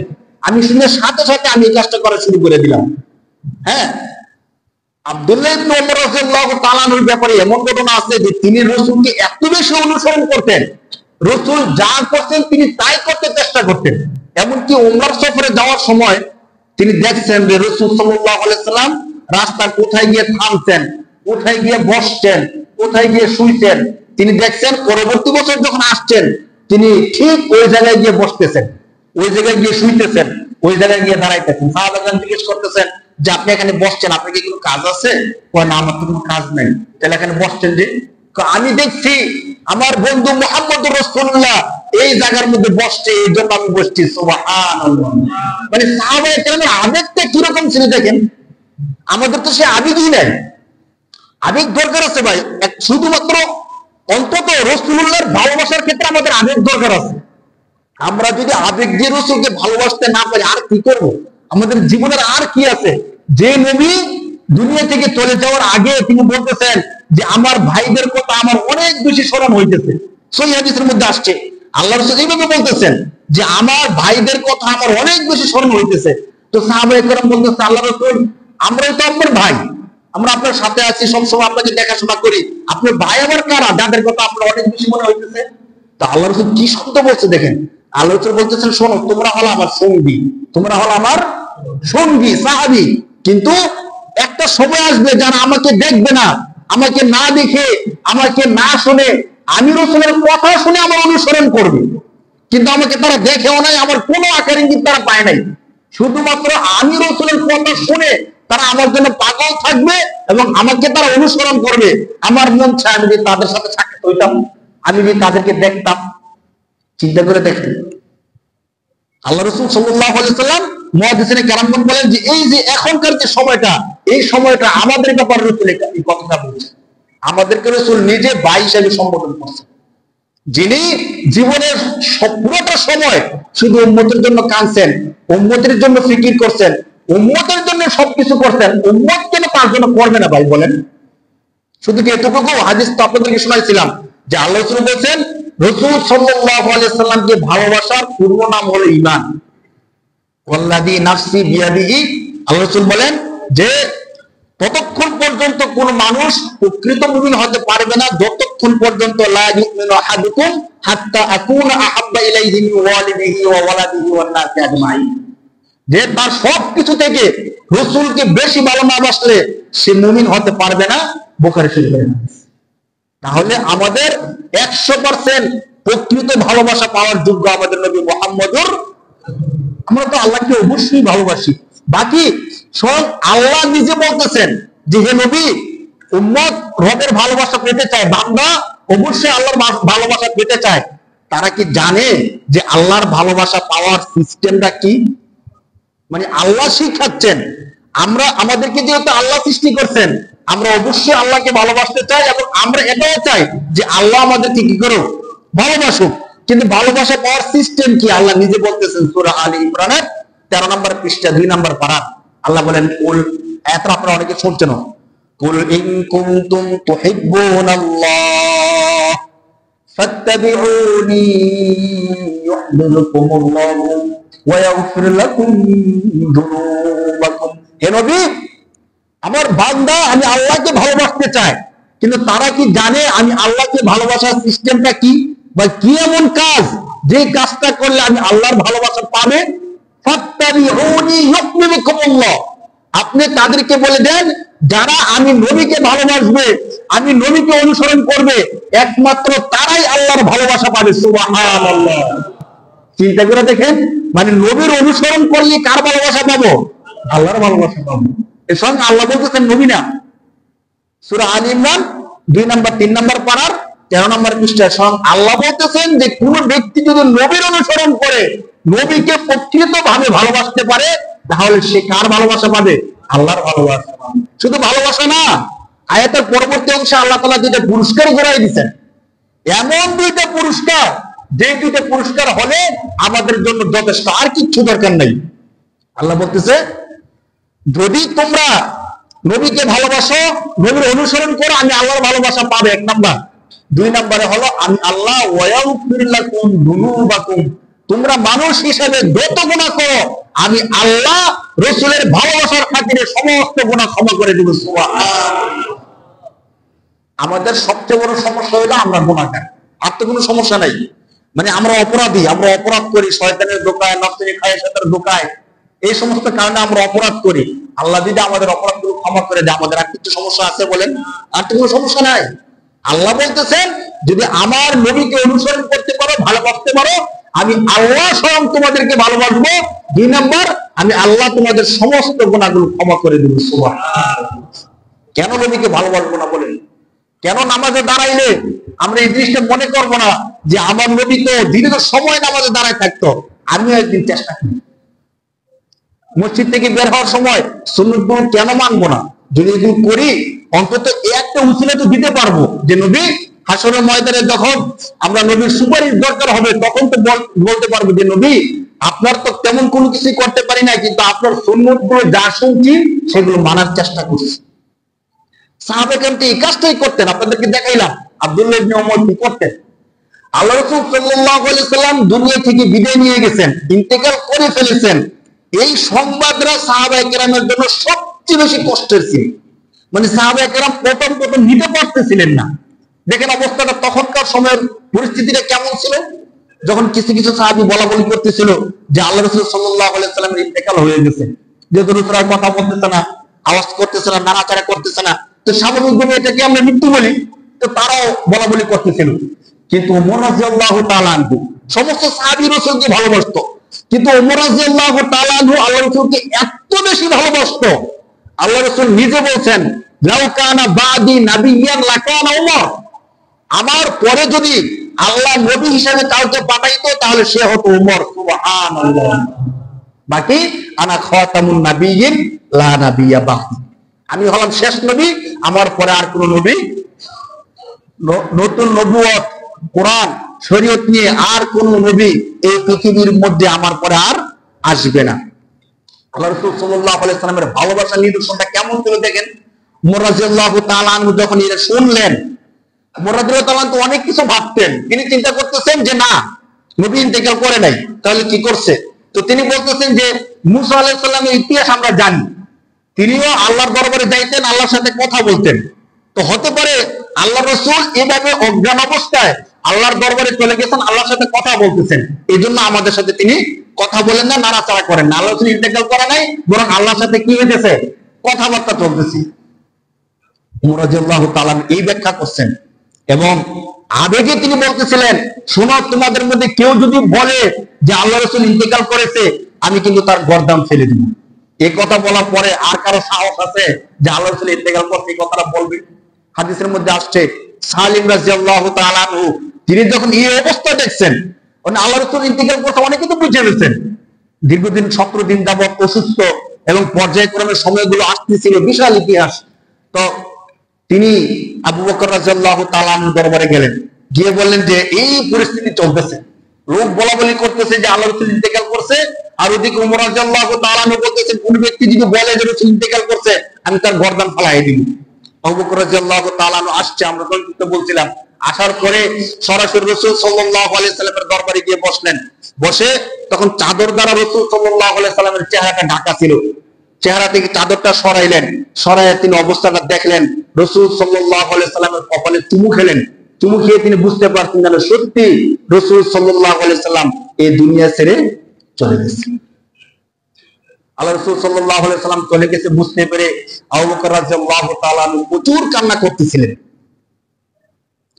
আমি শুনে সাথে সাথে আমি এই কাজটা করা শুরু করে দিলাম। হ্যাঁ, আব্দুল্লাহ ইবনে ওমর রাদিয়াল্লাহু তাআলা আনহুর ব্যাপারে এমন ঘটনা আছে যে তিনি রাসূলকে এত বেশি অনুসরণ করতেন, রাসূল যা করতেন তিনি তাই করতে চেষ্টা করতেন। এমনকি উমরার সফরে যাওয়ার সময় তিনি দেখছেন যে রাসূল সাল্লাল্লাহু আলাইহি সাল্লাম রাস্তার কোথায় গিয়ে থামতেন, কোথায় গিয়ে বসছেন, কোথায় গিয়ে শুইতেন। তিনি দেখছেন পরবর্তী বছর যখন আসছেন তিনি ঠিক ওই জায়গায় গিয়ে বসতেছেন, ওই জায়গায় গিয়ে শুইতেছেন, ওই জায়গায় গিয়ে দাঁড়াইতেছেন। সাহাবাগণ জিজ্ঞেস করতেছেন যে আপনি এখানে বসছেন, আপনার কি কোনো কাজ আছে? কয় না, আমার তো কোনো কাজ নাই। তাহলে এখানে বসছেন যে? আমি দেখছি আমার বন্ধু মুহাম্মদুর রাসূলুল্লাহ এই জায়গার মধ্যে বসছে, এই জন্য আমি বসছি। সুবহানাল্লাহ। মানে সাহাবায়ে কেরামের আবেগটা কিরকম ছিল দেখেন। আমাদের তো সে আবেগই নাই। আবেগ দরকার আছে ভাই, শুধুমাত্র অন্তত রাসূলুল্লাহর ভালোবাসার ক্ষেত্রে আমাদের আবেগ দরকার আছে। আমরা যদি আবেগ দিয়ে রাসূলকে ভালোবাসতে না পারি আর কি করব? আমাদের জীবনের আর কি আছে? যে নবী দুনিয়া থেকে চলে যাওয়ার আগে তিনি বলতেছেন যে আমার ভাইদের কথা আমার অনেক বেশি স্মরণ হইতেছে। সহিহ হাদিসের মধ্যে আসছে আল্লাহ রাসূল এইভাবে বলতেছেন যে আমার ভাইদের কথা আমার অনেক বেশি স্মরণ হইতেছে। তো সাহাবায়ে কেরাম বলতেছে, আল্লাহ রাসূল আমরাই তো আপনার ভাই, আমরা আপনার সাথে আছি, সবসময় আপনাকে দেখাশোনা করি, আপনার ভাই আবার কারা যাদের কথা আপনার অনেক বেশি মনে হইতেছে? তো আল্লাহ রাসূল কি শব্দ বলছে দেখেন। আল্লাহ রাসূল বলতেছেন, শোনো, তোমরা হলো আমার সঙ্গী, তোমরা হলো আমার সঙ্গী, সাহাবী, কিন্তু একটা সময় আসবে যারা আমাকে দেখবে না, আমাকে না দেখে, আমাকে না শুনে, আমি রাসূলের কথা শুনে আমার অনুসরণ করবে, কিন্তু আমাকে তারা দেখেও নাই, আমার কোনো আকার ইঙ্গিত তারা পায় নাই। শুধুমাত্র আমি রাসূলের কথা শুনে তারা আমার জন্য পাগল থাকবে এবং আমাকে তারা অনুসরণ করবে। আমার মন চায় আমি যদি তাদের সাথে সাক্ষাৎ হইতাম, আমি যদি তাদেরকে দেখতাম। চিন্তা করে দেখেন, আল্লাহ রাসূল সাল্লাল্লাহু আলাইহি ওয়াসাল্লাম মুহাদ্দিসিনে কেরামগণ বলেন যে এই যে এখনকার যে সময়টা, এই সময়টা আমাদের ব্যাপারে রাসূল এই কথাটা বলছেন। আমাদেরকে রাসূল নিজে ভাই হিসেবে সম্বোধন করছেন, যিনি জীবনের পুরোটা সময় শুধু উম্মতের জন্য কাঁদছেন, উম্মতের জন্য ফিকির করছেন, উম্মতের জন্য সবকিছু করছেন। উম্মত কেন তার জন্য করবে না ভাই বলেন? শুধু কি এতটুকু? হাদিস তো আপনাদেরকে শোনাইছিলাম যে আল্লাহ রাসূল বলেছেন রাসূল সাল্লাল্লাহু আলাইহি সাল্লামকে ভালোবাসার পূর্ণ নাম হলো ঈমান। ওয়াল্লাযী নাফসি বিয়াদিহি, আল্লাহ রাসূল বলেন যে ততক্ষণ পর্যন্ত কোন মানুষ প্রকৃত মুমিন হতে পারবে না যতক্ষণ পর্যন্ত লা ইউমিনু আহাদুকুম হাত্তা আকুনা আহাব্বা ইলাইহি মিন ওয়ালিদিহি ওয়া ওয়ালাদিহি ওয়ান নাসি আজমাইন, যে তার সবকিছু থেকে রাসূলকে বেশি ভালো না বাসলে সে মুমিন হতে পারবে না। বুখারী শরীফের হাদিস। তাহলে আমাদের 100% প্রকৃত ভালোবাসা পাওয়ার যোগ্য আমাদের নবী মুহাম্মদুর। আমরা তো আল্লাহকে অবশ্যই ভালোবাসি, বাকি স্বয়ং আল্লাহ নিজে বলতেছেন যে হে নবী, উম্মত রবের ভালোবাসা পেতে চায়, বান্দা অবশ্যই আল্লাহর ভালোবাসা পেতে চায়। তারা কি জানে যে আল্লাহর ভালোবাসা পাওয়ার সিস্টেমটা কি? মানে আল্লাহ শিখাচ্ছেন। আমরা আমাদেরকে যেহেতু আল্লাহ সৃষ্টি করছেন, আমরা অবশ্যই আল্লাহকে ভালোবাসতে চাই এবং আমরা এটাও চাই যে আল্লাহ আমাদেরকে কি করুক, ভালোবাসুক। কিন্তু ভালোবাসা পাওয়ার সিস্টেম কি আল্লাহ নিজে বলতেছেন সূরা আলী ইমরানের 13 নম্বর পৃষ্ঠা 2 নম্বর পারা। আল্লাহ বলেন, কুল, এত আপনারা অনেকে শুনছেন, কুল ইন কুনতুম তুহিব্বুনাল্লাহ ফাত্তাবিউনি ইউহিব্বুকুমুল্লাহু ওয়া ইয়াগফির লাকুম যুনুবাকুম। হে নবী, আমার বান্দা আমি আল্লাহকে ভালোবাসতে চাই, কিন্তু তারা কি জানে আমি আল্লাহকে ভালোবাসার সিস্টেমটা কি, বা কি এমন কাজ যে কাজটা করলে আমি আল্লাহর ভালোবাসা পাবে? ফাত্তাবিউনি ইউহিব্বুকুমুল্লাহ। আপনি তাদেরকে বলে দেন যারা আমি নবীকে ভালোবাসবে, আমি নবীকে অনুসরণ করবে, একমাত্র তারাই আল্লাহর ভালোবাসা পাবে। সুবহানাল্লাহ। চিন্তা করে দেখেন, মানে নবীর অনুসরণ করলে কার ভালোবাসা পাবো? আল্লাহর ভালোবাসা পাবো। এর সঙ্গে আল্লাহ বলতেছেন নবী না। সূরা আলী ইমরান 2 নম্বর 3 নম্বর পারার 13 নম্বর পৃষ্ঠায় স্বয়ং আল্লাহ বলতেছেন যে কোন ব্যক্তি যদি নবীর অনুসরণ করে, নবীকে প্রকৃতভাবে ভালোবাসতে পারে, তাহলে সে কার ভালোবাসা পাবে? আল্লাহর ভালোবাসা পাবে। শুধু ভালোবাসা না, আয়াতের পরবর্তী অংশে আল্লাহ তাআলা দুইটা পুরস্কার ঘোরাই দিয়েছেন। এমন দুইটা পুরস্কার, যে দুইটা পুরস্কার হলে আমাদের জন্য যথেষ্ট, আর কিচ্ছু দরকার নেই। আল্লাহ বলতেছে, যদি তোমরা নবীকে ভালোবাসো, নবীর অনুসরণ করো, আমি আল্লাহর ভালোবাসা পাবে, 1 নাম্বার। 2 নম্বরে হলো আমি আল্লাহ ওয়ায়াগফির লাকুম যুনুবাকুম, তোমরা মানুষ হিসেবে যত গুনাহ করো আমি আল্লাহ রাসূলের ভালোবাসার খাতিরে সমস্ত গুনাহ ক্ষমা করে দেব। সুবহানাল্লাহ। আমাদের সবচেয়ে বড় সমস্যা হলো আমরা গুনাহগার, আর তো কোনো সমস্যা নাই। মানে আমরা অপরাধী, আমরা অপরাধ করি, শয়তানের ধোঁকায়, নফসের খায়েশের ধোঁকায়, এই সমস্ত কারণে আমরা অপরাধ করি। আল্লাহ যদি আমাদের অপরাধগুলো ক্ষমা করে দেয়, আমাদের আর কিছু সমস্যা আছে বলেন? আর তো কোনো সমস্যা নাই। আল্লাহ বলতেছেন যদি আমার নবীকে অনুসরণ করতে পারো, ভালোবাসতে পারো, আমি আল্লাহ স্বয়ং তোমাদেরকে ভালোবাসবো। 2 নম্বর, আমি আল্লাহ তোমাদের সমস্ত গুনাহগুলো ক্ষমা করে দেব। সুবহানাল্লাহ। কেন নবীকে ভালোবাসবো না বলেন? কেন নামাজে দাঁড়াইলে আমরা এই জিনিসটা মনে করবো না যে আমার নবী তো দীর্ঘ সময় নামাজে দাঁড়ায় থাকতো, আমিও একদিন চেষ্টা করি। মসজিদ থেকে বের হওয়ার সময় সুন্নাতগুলো কেন মানবো না? যদি এগুলো করি, অন্তত একটা উসিলা তো দিতে পারবো যে নবী হাসরের ময়দানে যখন আমরা নবীর সুপারিশ দরকার হবে, তখন তো বলতে পারবো যে নবী আপনার তো তেমন কোনো কিছু করতে পারি না, কিন্তু আপনার সুন্নাতগুলো যা শুনছি সেগুলো মানার চেষ্টা করছি। সাহাবায়ে কেরাম এই কাজটাই করতেন। আপনাদেরকে দেখাইলাম আব্দুল্লাহ ইবনে ওমর কি করতেন। আল্লাহ রাসূল সাল্লাল্লাহু আলাইহি সাল্লাম দুনিয়া থেকে বিদায় নিয়ে গেছেন, ইন্তেকাল করে ফেলেছেন। এই সংবাদরা সাহাবায়ে কেরামের জন্য সবচেয়ে বেশি কষ্টের ছিল। মানে সাহাবায়ে কেরাম প্রথম নিতে পারতেছিলেন না। দেখেন অবস্থাটা তখনকার সময়ের পরিস্থিতিটা কেমন ছিল। যখন কিছু কিছু সাহাবী বলাবলি করতেছিল যে আল্লাহ রাসূল সাল্লাল্লাহু আলাইহি সাল্লামের ইন্তেকাল হয়ে গেছে, যেহেতু রাসূল কথা বলতেছে না, আওয়াজ করতেছে না, নাড়াচাড়া করতেছে না, তো স্বাভাবিকভাবে এটাকে আমরা মৃত্যু বলি, তো তারাও বলাবলি করতেছিল। কিন্তু ওমর রাদিয়াল্লাহু তাআলা আনহু সমস্ত সাহাবী রাসূলকে ভালোবাসতো, কিন্তু ওমর রাদিয়াল্লাহু তাআলা আনহু আল্লাহ রাসূলকে এত বেশি ভালোবাসতো, আল্লাহ রাসূল নিজে বলছেন লাউ কানা বাদি নাবিয়্যান লাকানা ওমর, আমার পরে যদি আল্লাহ নবী হিসেবে কাউকে পাঠাইতো তাহলে সে হতো ওমর। সুবহানাল্লাহ। বাকি আনা খাতামুন নাবিয়্যিন লা নাবিয়্যা বাদি, আমি হলাম শেষ নবী, আমার পরে আর কোন নবী, নতুন নবুয়ত, কোরআন, শরীয়ত নিয়ে আর কোন নবী এই পৃথিবীর মধ্যে আমার পরে আর আসবে না। আল্লাহ রাসূল সাল্লাল্লাহু আলাইহি সাল্লামের ভালোবাসার নিদর্শনটা কেমন ছিল দেখেন। ওমর রাদিয়াল্লাহু তাআলা আনহু যখন এটা শুনলেন, ওমর রাদিয়াল্লাহু তাআলা তো অনেক কিছু ভাবতেন, তিনি চিন্তা করতেছেন যে না, নবী ইন্তেকাল করে নাই, তাহলে কি করছে? তো তিনি বলতেছেন যে মুসা আলাইহিস সালামের ইতিহাস আমরা জানি, তিনিও আল্লাহর দরবারে যাইতেন, আল্লাহর সাথে কথা বলতেন। তো হতে পারে আল্লাহ রাসূল এভাবে অজ্ঞান অবস্থায় আল্লাহর দরবারে চলে গেছেন, আল্লাহর সাথে কথা বলতেছেন, এই জন্য আমাদের সাথে তিনি কথা বলেন না, নাড়াচাড়া করেন না। আল্লাহ রাসূল ইন্তেকাল করে নাই, বরং আল্লাহর সাথে কি হইতেছে? কথাবার্তা চলতেছে। ওমর রাদিয়াল্লাহু তাআলা এই ব্যাখ্যা করছেন এবং আবেগে তিনি বলতেছিলেন, শোনো, তোমাদের মধ্যে কেউ যদি বলে যে আল্লাহ রাসূল ইন্তেকাল করেছে, আমি কিন্তু তার গর্দান ফেলে দিব। এই কথা বলার পরে আর কারো সাহস আছে যে আল্লাহ রাসূল ইন্তেকাল করছে এই কথাটা বলবে? হাদিসের মধ্যে আসছে সালিম রাদিয়াল্লাহু তাআলা আনহু তিনি যখন এই অবস্থা দেখছেন, মানে আল্লাহ রাসূল ইন্তেকাল করতে, অনেকে তো বুঝে গেছেন, দীর্ঘদিন 17 দিন যাবত অসুস্থ এবং পর্যায়ক্রমে সময়গুলো আসতেছিল, বিশাল ইতিহাস। তো তিনি আবু বকর রাদিয়াল্লাহু তাআলা আনহুর দরবারে গেলেন, গিয়ে বললেন যে এই পরিস্থিতি চলতেছে, লোক বলা বলি করতেছে যে আল্লাহ রাসূল ইন্তেকাল করছে, আর ওদিকে ওমর রাদিয়াল্লাহু তাআলা আনহু বলতেছেন কোন ব্যক্তি যদি বলে যে রাসূল ইন্তেকাল করছে, আমি তার গর্দান ফালাই দিব। আবু বকর রাদিয়াল্লাহু তাআলা আনহু আসছে, আমরা তো বলছিলাম, আসার পরে সরাসরি রাসূল সাল্লাল্লাহু আলাইহি সাল্লামের দরবারে গিয়ে বসলেন। বসে তখন চাদর দ্বারা রাসূল সাল্লাল্লাহু আলাইহি সাল্লামের চেহারাটা ঢাকা ছিল, চেহারা থেকে চাদরটা সরাইলেন, সরাইয়া তিনি অবস্থাটা দেখলেন, রাসূল সাল্লাল্লাহু আলাইহি সাল্লামের কপালে চুমু খেলেন। চুমু খেয়ে তিনি বুঝতে পারছেন যেন সত্যি রাসূল সাল্লাল্লাহু আলাইহি সাল্লাম এই দুনিয়া ছেড়ে চলে গেছে। আল্লাহ রাসূল সাল্লাল্লাহু আলাইহি সাল্লাম চলে গেছে বুঝতে পেরে আবু বকর রাদিয়াল্লাহু তাআলা প্রচুর কান্না করতেছিলেন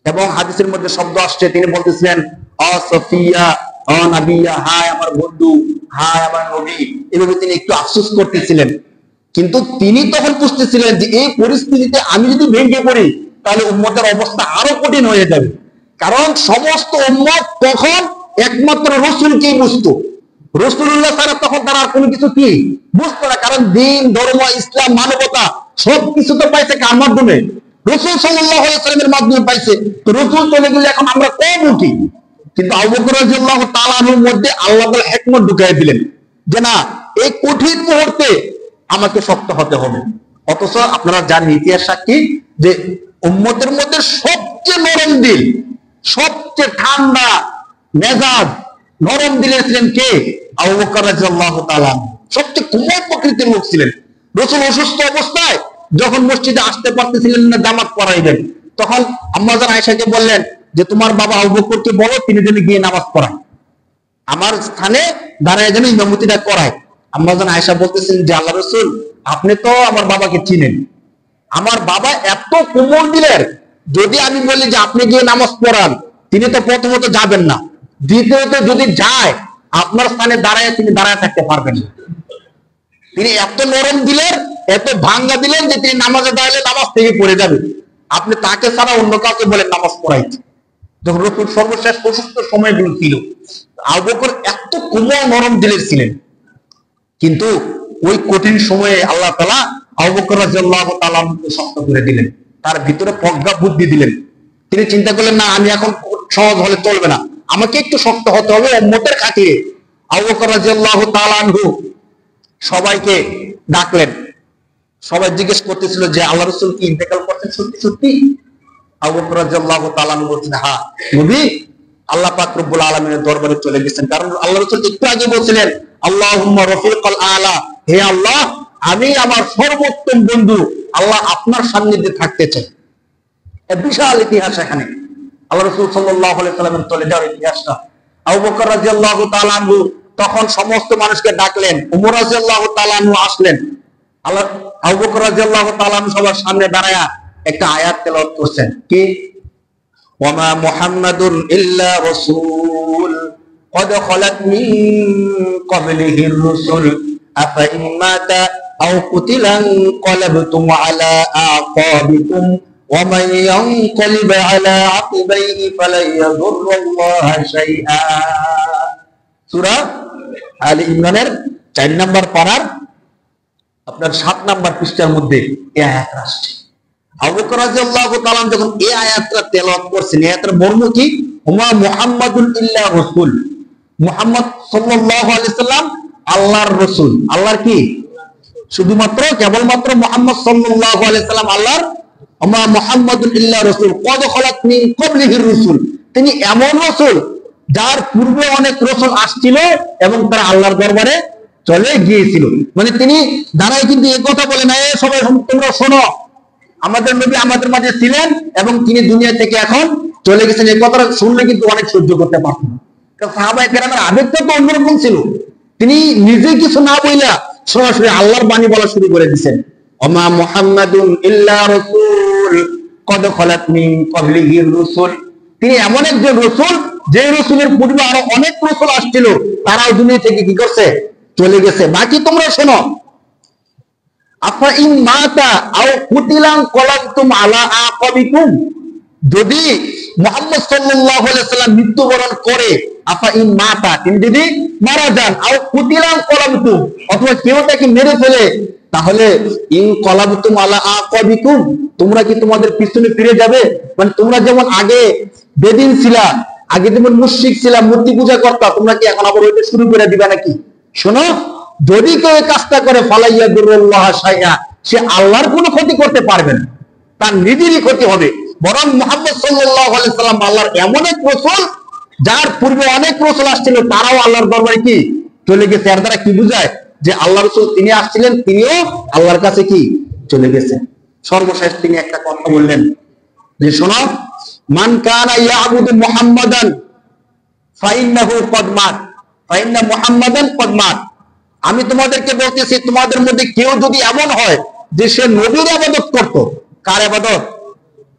এবং হাদিসের মধ্যে শব্দ আসছে, তিনি বলতেছিলেন আ সাফিয়া, আ নবিয়া, হায় আমার বন্ধু, হায় আমার নবী, এভাবে তিনি একটু আফসোস করতেছিলেন। কিন্তু তিনি তখন বুঝতেছিলেন যে এই পরিস্থিতিতে আমি যদি ভেঙে পড়ি তাহলে উম্মতের অবস্থা আরো কঠিন হয়ে যাবে, কারণ সমস্ত উম্মত তখন একমাত্র রাসূলকেই বুঝতো, রাসূলুল্লাহ ছাড়া তখন তারা কোনো কিছু কি বুঝতো না, কারণ দ্বীন, ধর্ম, ইসলাম, মানবতা সবকিছু তো পাইছে কার মাধ্যমে? রাসূল সাল্লাল্লাহু আলাইহি সাল্লামের মাধ্যমে পাইছে। তো রাসূল চলে গেলে এখন আমরা কম উঠি। কিন্তু আবু বকর রাদিয়াল্লাহু তাআলা আনহুর মধ্যে আল্লাহ তাআলা হিকমত ঢুকাই দিলেন যে না, এই কঠিন মুহূর্তে আমাকে শক্ত হতে হবে। অথচ আপনারা জানেন, ইতিহাস সাক্ষী যে উম্মতের মধ্যে সবচেয়ে নরম দিল, সবচেয়ে ঠান্ডা মেজাজ, নরম দিলের ছিলেন কে? আবু বকর রাদিয়াল্লাহু তাআলা। সবচেয়ে কোমল প্রকৃতির লোক ছিলেন। রাসূল অসুস্থ অবস্থায় যখন মসজিদে আসতে পারতেছিলেন না জামাত পড়াইবেন, তখন আম্মা জান আয়েশাকে বললেন যে তোমার বাবা আবু বকরকে বলো তিনি যেন গিয়ে নামাজ পড়ায়, আমার স্থানে দাঁড়ায় যেন ইমামতিটা করায়। আম্মা জান আয়েশা বলতেছেন যে আল্লাহ রাসূল, আপনি তো আমার বাবাকে চিনেন, আমার বাবা এত কোমল দিলের, যদি আমি বলি যে আপনি গিয়ে নামাজ পড়ান, তিনি তো প্রথমত যাবেন না, দ্বিতীয়ত যদি যায় আপনার স্থানে দাঁড়ায় তিনি দাঁড়ায় থাকতে পারবেন না। তিনি এত নরম দিলেন, এত ভাঙ্গা দিলেন যে তিনি নামাজে দাঁড়ালে নামাজ থেকে পড়ে যাবে, আপনি তাকে ছাড়া অন্য কাউকে বলেন নামাজ পড়াইতে। যখন রাসূল সর্বশেষ অসুস্থ সময়গুলো ছিল, আবু বকর এত কোমল নরম দিলের ছিলেন। কিন্তু ওই কঠিন সময়ে আল্লাহ তাআলা আবু বকর রাদিয়াল্লাহু তাআলা শক্ত করে দিলেন, তার ভিতরে প্রজ্ঞা বুদ্ধি দিলেন। তিনি চিন্তা করলেন না, আমি এখন সহজ হলে চলবে না, আমাকে একটু শক্ত হতে হবে উম্মতের খাতিরে। আবু বকর রাদিয়াল্লাহু তাআলা আনহু সবাইকে ডাকলেন। সবাই জিজ্ঞেস করতেছিল যে আল্লাহ রাসূল কি ইন্তেকাল করছেন সত্যি সত্যি? আবু বকর রাদিয়াল্লাহু তাআলা বলছেন, হ্যাঁ নবী আল্লাহ পাক রব্বুল আলামিনের দরবারে চলে গেছেন। কারণ আল্লাহ রাসূল একটু আগে বলছিলেন আল্লাহুম্মা রফিকাল আলা, হে আল্লাহ আমি আমার সর্বোত্তম বন্ধু আল্লাহ আপনার সান্নিধ্যে থাকতে চাই। বিশাল ইতিহাস এখানে আল্লাহ রাসূল সাল্লাল্লাহু আলাইহি সাল্লামের চলে যাওয়ার ইতিহাসটা। আবু বকর রাদিয়াল্লাহু তাআলা আনহু তখন সমস্ত মানুষকে ডাকলেন, ওমর রাদিয়াল্লাহু তাআলা আনহু আসলেন। আল্লাহ আবু বকর রাদিয়াল্লাহু তাআলা আনহু সবার সামনে দাঁড়ায়া একটা আয়াত তেলাওয়াত করছেন, কি ওয়ামা মুহাম্মাদুন ইল্লা রাসূল قد خلت من قبله الرسل أفإن مات أو قتل انقلبتم على أعقابكم ومن ينقلب على عقبيه فلن يضر الله شيئا। সূরা আলে ইমরানের 4 নম্বর পারার আপনার 7 নম্বর পৃষ্ঠার মধ্যে এই আয়াত আসছে। আবু বকর রাদিয়াল্লাহু তাআলা যখন এই আয়াতটা তেলাওয়াত করছেন, এই আয়াতের মর্ম কি? ওমা মুহাম্মাদুন ইল্লা রাসূল, মুহাম্মদ সাল্লাল্লাহু আলাইহি সাল্লাম আল্লাহর রাসূল। আল্লাহর কি? শুধুমাত্র কেবলমাত্র মুহাম্মদ সাল্লাল্লাহু আলাইহি সাল্লাম আল্লাহর ওমা মুহাম্মাদুন ইল্লা রাসূল কদ খালাত মিন ক্বাবলিহির রাসূল, তিনি এমন রাসূল যার পূর্বে অনেক রাসূল আসছিল এবং তারা আল্লাহর দরবারে চলে গিয়েছিল। মানে তিনি দাঁড়ায় কিন্তু এই কথা বলে না, সবাই তোমরা শোনো, আমাদের নবী আমাদের মাঝে ছিলেন এবং তিনি দুনিয়া থেকে এখন চলে গেছেন। এই কথাটা শুনলে কিন্তু অনেক সহ্য করতে পারতেন, কারণ সাহাবায়ে কেরামের আবেগটা তো অন্যরকম ছিল। তিনি নিজে কিছু না বইলা সরাসরি আল্লাহর বাণী বলা শুরু করে দিয়েছেন, ওমা মুহাম্মাদুন ইল্লা রাসূল কদ খালাত মিন ক্বাবলিহির রাসূল, তিনি এমন একজন রাসূল যে রাসূলের পূর্বে আরো অনেক রাসূল আসছিল, তারাও দুনিয়া থেকে কি করছে, চলে গেছে। বাকি তোমরা শোনো, আফা ইন মাতা আও কুতিলান কলাবতুম আলা আকাবিকুম, যদি মুহাম্মদ সাল্লাল্লাহু আলাইহি ওয়াসাল্লাম মৃত্যুবরণ করে, আফা ইন মাতা, তিনি যদি মারা যান, আও কুতিলান কলাবতুম, অথবা কেউ তাকে মেরে ফেলে, তাহলে ইন কলাবতুম আলা আকাবিকুম, তোমরা কি তোমাদের পিছনে ফিরে যাবে? মানে তোমরা যেমন আগে বেদিন ছিলা, আগে যেমন মুশরিক ছিলা, মূর্তি পূজা করতা, তোমরা কি এখন আবার ওইটা শুরু করে দিবা নাকি? শোনো, যদি কেউ এই কাজটা করে, ফালাইয়া দুরুল্লাহ শাইআ, সে আল্লাহর কোনো ক্ষতি করতে পারবে না, তার নিজেরই ক্ষতি হবে। বরং মুহাম্মদ সাল্লাল্লাহু আলাইহি সাল্লাম আল্লাহর এমন এক রাসূল যার পূর্বে অনেক রাসূল আসছিল, তারাও আল্লাহর দরবারে কি চলে গেছে। এর দ্বারা কি বোঝায় যে আল্লাহ রাসূল তিনি আসছিলেন, তিনিও আল্লাহর কাছে কি চলে গেছেন। সর্বশেষ তিনি একটা কথা বললেন যে শোনো, মান কানা ইয়াবুদু মুহাম্মাদান ফাইন্নাহু ক্বাদ মাত, ফাইন্না মুহাম্মাদান ক্বাদ মাত। আমি তোমাদেরকে বলতেছি, তোমাদের মধ্যে কেউ যদি এমন হয় যে সে নবীর ইবাদত করত, কার ইবাদত?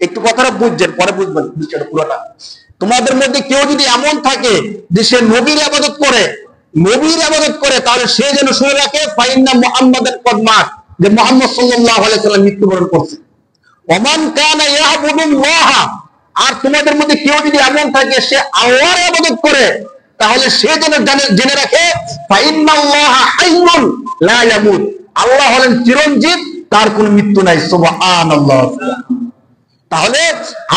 একটু কথাটা বুঝছেন, পরে বুঝবেন বিষয়টা পুরোটা। তোমাদের মধ্যে কেউ যদি এমন থাকে যে সে নবীর ইবাদত করে, নবীর ইবাদত করে, তাহলে সে যেন শুনে রাখে ফাইন্না মুহাম্মাদান ক্বাদ মাত, যে মুহাম্মদ সাল্লাল্লাহু আলাইহি সাল্লাম মৃত্যুবরণ করছে। ওমান কানা ইয়াবুদুল্লাহ, আর তোমাদের মধ্যে কেউ যদি এমন থাকে সে আল্লাহর ইবাদত করে, তাহলে সে যেন জেনে রাখে ফাইন্নাল্লাহা হাইয়্যুন লা ইয়ামুত, আল্লাহ হলেন চিরঞ্জীব, তার কোনো মৃত্যু নাই। সুবহানাল্লাহ। তাহলে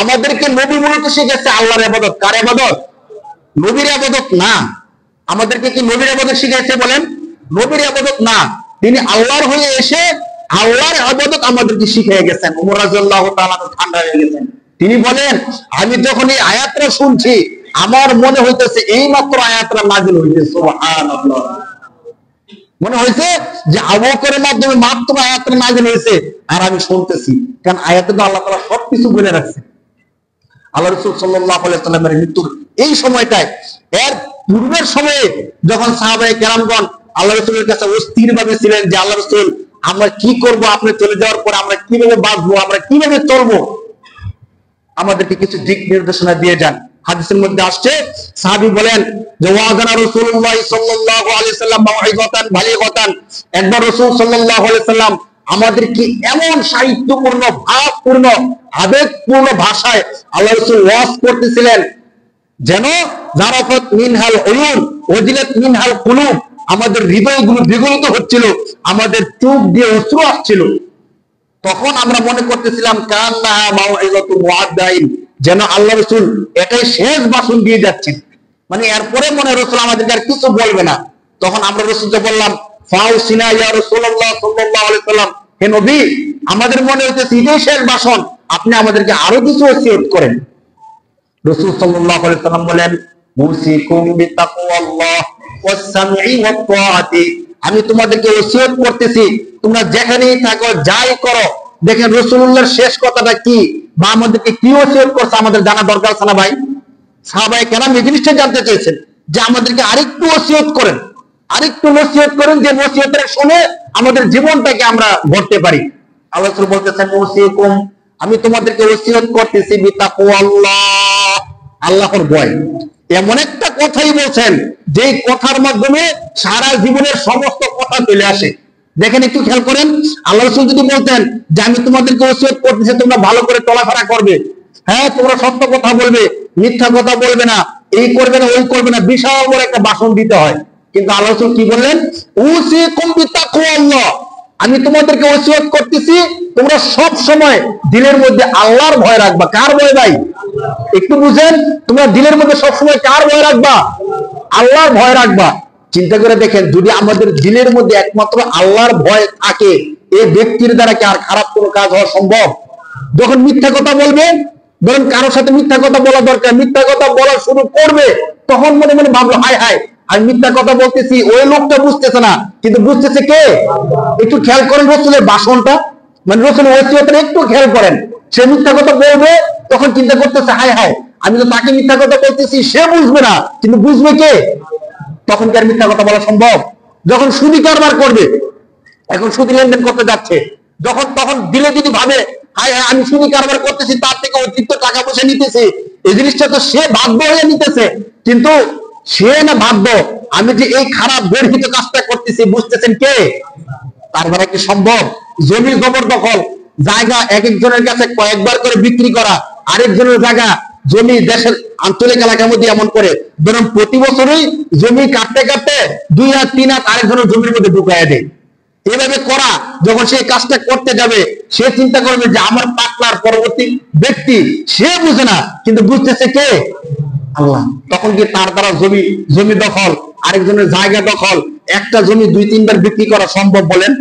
আমাদেরকে নবী মূলত শিখেছে আল্লাহর ইবাদত, কার ইবাদত? নবীর ইবাদত না। আমাদেরকে কি নবীর ইবাদত শিখাইছে? বলেন, নবীর ইবাদত না, তিনি আল্লাহর হয়ে এসে আল্লাহর ইবাদত আমাদেরকে শিখিয়ে গেছেন। ওমর রাদিয়াল্লাহু তাআলা ঠান্ডা হয়ে গেছেন, তিনি বলেন, আমি যখন এই আয়াতটা শুনছি, আমার মনে হইতেছে এই মাত্র আয়াতটা নাযিল হইছে। সুবহানাল্লাহ। মনে হয়েছে যে আবু বকরের মাধ্যমে মাত্র আয়াতটা নাযিল হয়েছে, আর আমি শুনতেছি, কারণ আয়াতে তো আল্লাহ তাআলা সবকিছু বলে রাখছে। আল্লাহ রাসূল সাল্লাল্লাহু আলাইহি ওয়াসাল্লামের মৃত্যুর এই সময়টায়, এর পূর্বের সময়ে যখন সাহাবায়ে কেরামগণ আল্লাহ রাসূলের কাছে অস্থির ভাবে ছিলেন যে আল্লাহ রাসূল, আমরা কি করব, আপনি চলে যাওয়ার পর আমরা কিভাবে বাঁচবো, আমরা কিভাবে চলবো, আমাদেরকে কিছু দিক নির্দেশনা দিয়ে যান। হাদিসের মধ্যে আসছে, সাহাবী বলেন যে ওয়াজানা রাসূলুল্লাহ সাল্লাল্লাহু আলাইহি ওয়াসাল্লাম মাউইযাতান বালিগাতান, একবার রাসূল সাল্লাল্লাহু আলাইহি ওয়াসাল্লাম আমাদেরকে এমন সাহিত্যপূর্ণ, ভাবপূর্ণ, আবেগপূর্ণ ভাষায় আল্লাহ রাসূল ওয়াজ করতেছিলেন, যেন জারাফাত মিনহাল উয়ুন ওয়াজিলাত মিনহাল কুলুব, আমাদের হৃদয়গুলো বিগলিত হচ্ছিল, আমাদের চোখ দিয়ে অশ্রু আসছিল। তখন আমরা মনে করতেছিলাম কান্নাহা মাউইযাতু মুআদ্দাইন, যেন আল্লাহ রাসূল এটাই শেষ ভাষণ দিয়ে যাচ্ছেন, মানে এরপরে মনে রাসূল আমাদেরকে আর কিছু বলবে না। তখন আমরা রাসূলকে বললাম, ফাউসিনা ইয়া রাসূলুল্লাহ সাল্লাল্লাহু আলাইহি ওয়াসাল্লাম, হে নবী, আমাদের মনে হইতেছে এটাই শেষ ভাষণ, আপনি আমাদেরকে আরো কিছু ওসিয়ত করেন। রাসূল সাল্লাল্লাহু আলাইহি ওয়াসাল্লাম বলেন, মুসিকুম বিতাকওয়াল্লাহ ওয়াস সামঈ ওয়াত তাআতি, আমি তোমাদেরকে ওসিয়ত করতেছি, তোমরা যেখানেই থাকো, যাই করো। দেখেন রাসূলুল্লাহর শেষ কথাটা কি, বা আমাদেরকে কি ওসিয়ত করছে, আমাদের জানা দরকার আছে না ভাই? সাহাবায়ে কেরাম এই জিনিসটা জানতে চেয়েছেন যে আমাদেরকে আরেকটু ওসিয়ত করেন, আরেকটু নসিহত করেন, যে নসিহতের শুনে আমাদের জীবনটাকে আমরা গড়তে পারি। আল্লাহ রাসূল বলতেছেন, মুসিকুম, আমি তোমাদেরকে ওসিয়ত করতেছি বিতাকওয়াল্লাহ, আল্লাহর ভয়। এমন একটা কথাই বলছেন যে কথার মাধ্যমে সারা জীবনের সমস্ত কথা চলে আসে। দেখেন, একটু খেয়াল করেন, আল্লাহ রাসূল যদি বলতেন যে আমি তোমাদেরকে ওসিয়ত করতেছি তোমরা ভালো করে চলাফেরা করবে, হ্যাঁ তোমরা সত্য কথা বলবে, মিথ্যা কথা বলবে না, এই করবে না, ওই করবে না, বিশাল বড় একটা ভাষণ দিতে হয়। কিন্তু আল্লাহ রাসূল কি বললেন? উসিকুম বিতাকওয়াল্লাহ, আমি তোমাদেরকে ওসিয়ত করতেছি তোমরা সব সময় দিলের মধ্যে আল্লাহর ভয় রাখবা। কার ভয় ভাই? একটু বুঝেন, তোমরা দিলের মধ্যে সব সময় কার ভয় রাখবা? আল্লাহর ভয় রাখবা। চিন্তা করে দেখেন, যদি আমাদের দিলের মধ্যে একমাত্র আল্লাহর ভয় থাকে, এই ব্যক্তির দ্বারা কি আর খারাপ কোনো কাজ হওয়া সম্ভব? যখন মিথ্যা কথা বলবে, ধরুন কারোর সাথে মিথ্যা কথা বলা দরকার, মিথ্যা কথা বলা শুরু করবে, তখন মনে মনে ভাবলো হায় হায় আমি মিথ্যা কথা বলতেছি, ওই লোকটা বুঝতেছে না, কিন্তু বুঝতেছে কে? একটু খেয়াল করেন রসুলের ভাষণটা, মানে রসুলের ওসিয়তটা একটু খেয়াল করেন। সে মিথ্যা কথা বলবে, তখন চিন্তা করতেছে হায় হায় আমি তো তাকে মিথ্যা কথা বলতেছি, সে বুঝবে না, কিন্তু বুঝবে কে? তখন কি আর মিথ্যা কথা বলা সম্ভব? যখন সুদি কারবার করবে, এখন সুদি লেনদেন করতে যাচ্ছে, যখন তখন দিলে যদি ভাবে হায় হায় আমি সুদি কারবার করতেছি, তার থেকে অতিরিক্ত টাকা পয়সা নিতেছি, এই জিনিসটা তো সে বাধ্য হয়ে নিতেছে, কিন্তু সে না বাধ্য, আমি যে এই খারাপ গর্হিত কাজটা করতেছি বুঝতেছেন কে? তার দ্বারা কি সম্ভব? জমি জবরদখল, জায়গা এক একজনের কাছে কয়েকবার করে বিক্রি করা, আরেকজনের জায়গা জমি দেশের আঞ্চলিক এলাকার মধ্যে এমন করে ধরুন প্রতি বছরই জমি কাটতে কাটতে 2 হাত 3 হাত আরেকজনের জমির মধ্যে ঢুকাইয়া দেয়। এভাবে করা, যখন সে কাজটা করতে যাবে সে চিন্তা করবে যে আমার পার্টনার পরবর্তী ব্যক্তি, সে বুঝে না, কিন্তু বুঝতেছে কে? আল্লাহ। তখন কি তার দ্বারা জমি দখল, আরেকজনের জায়গা দখল, একটা জমি 2-3 বার বিক্রি করা সম্ভব বলেন?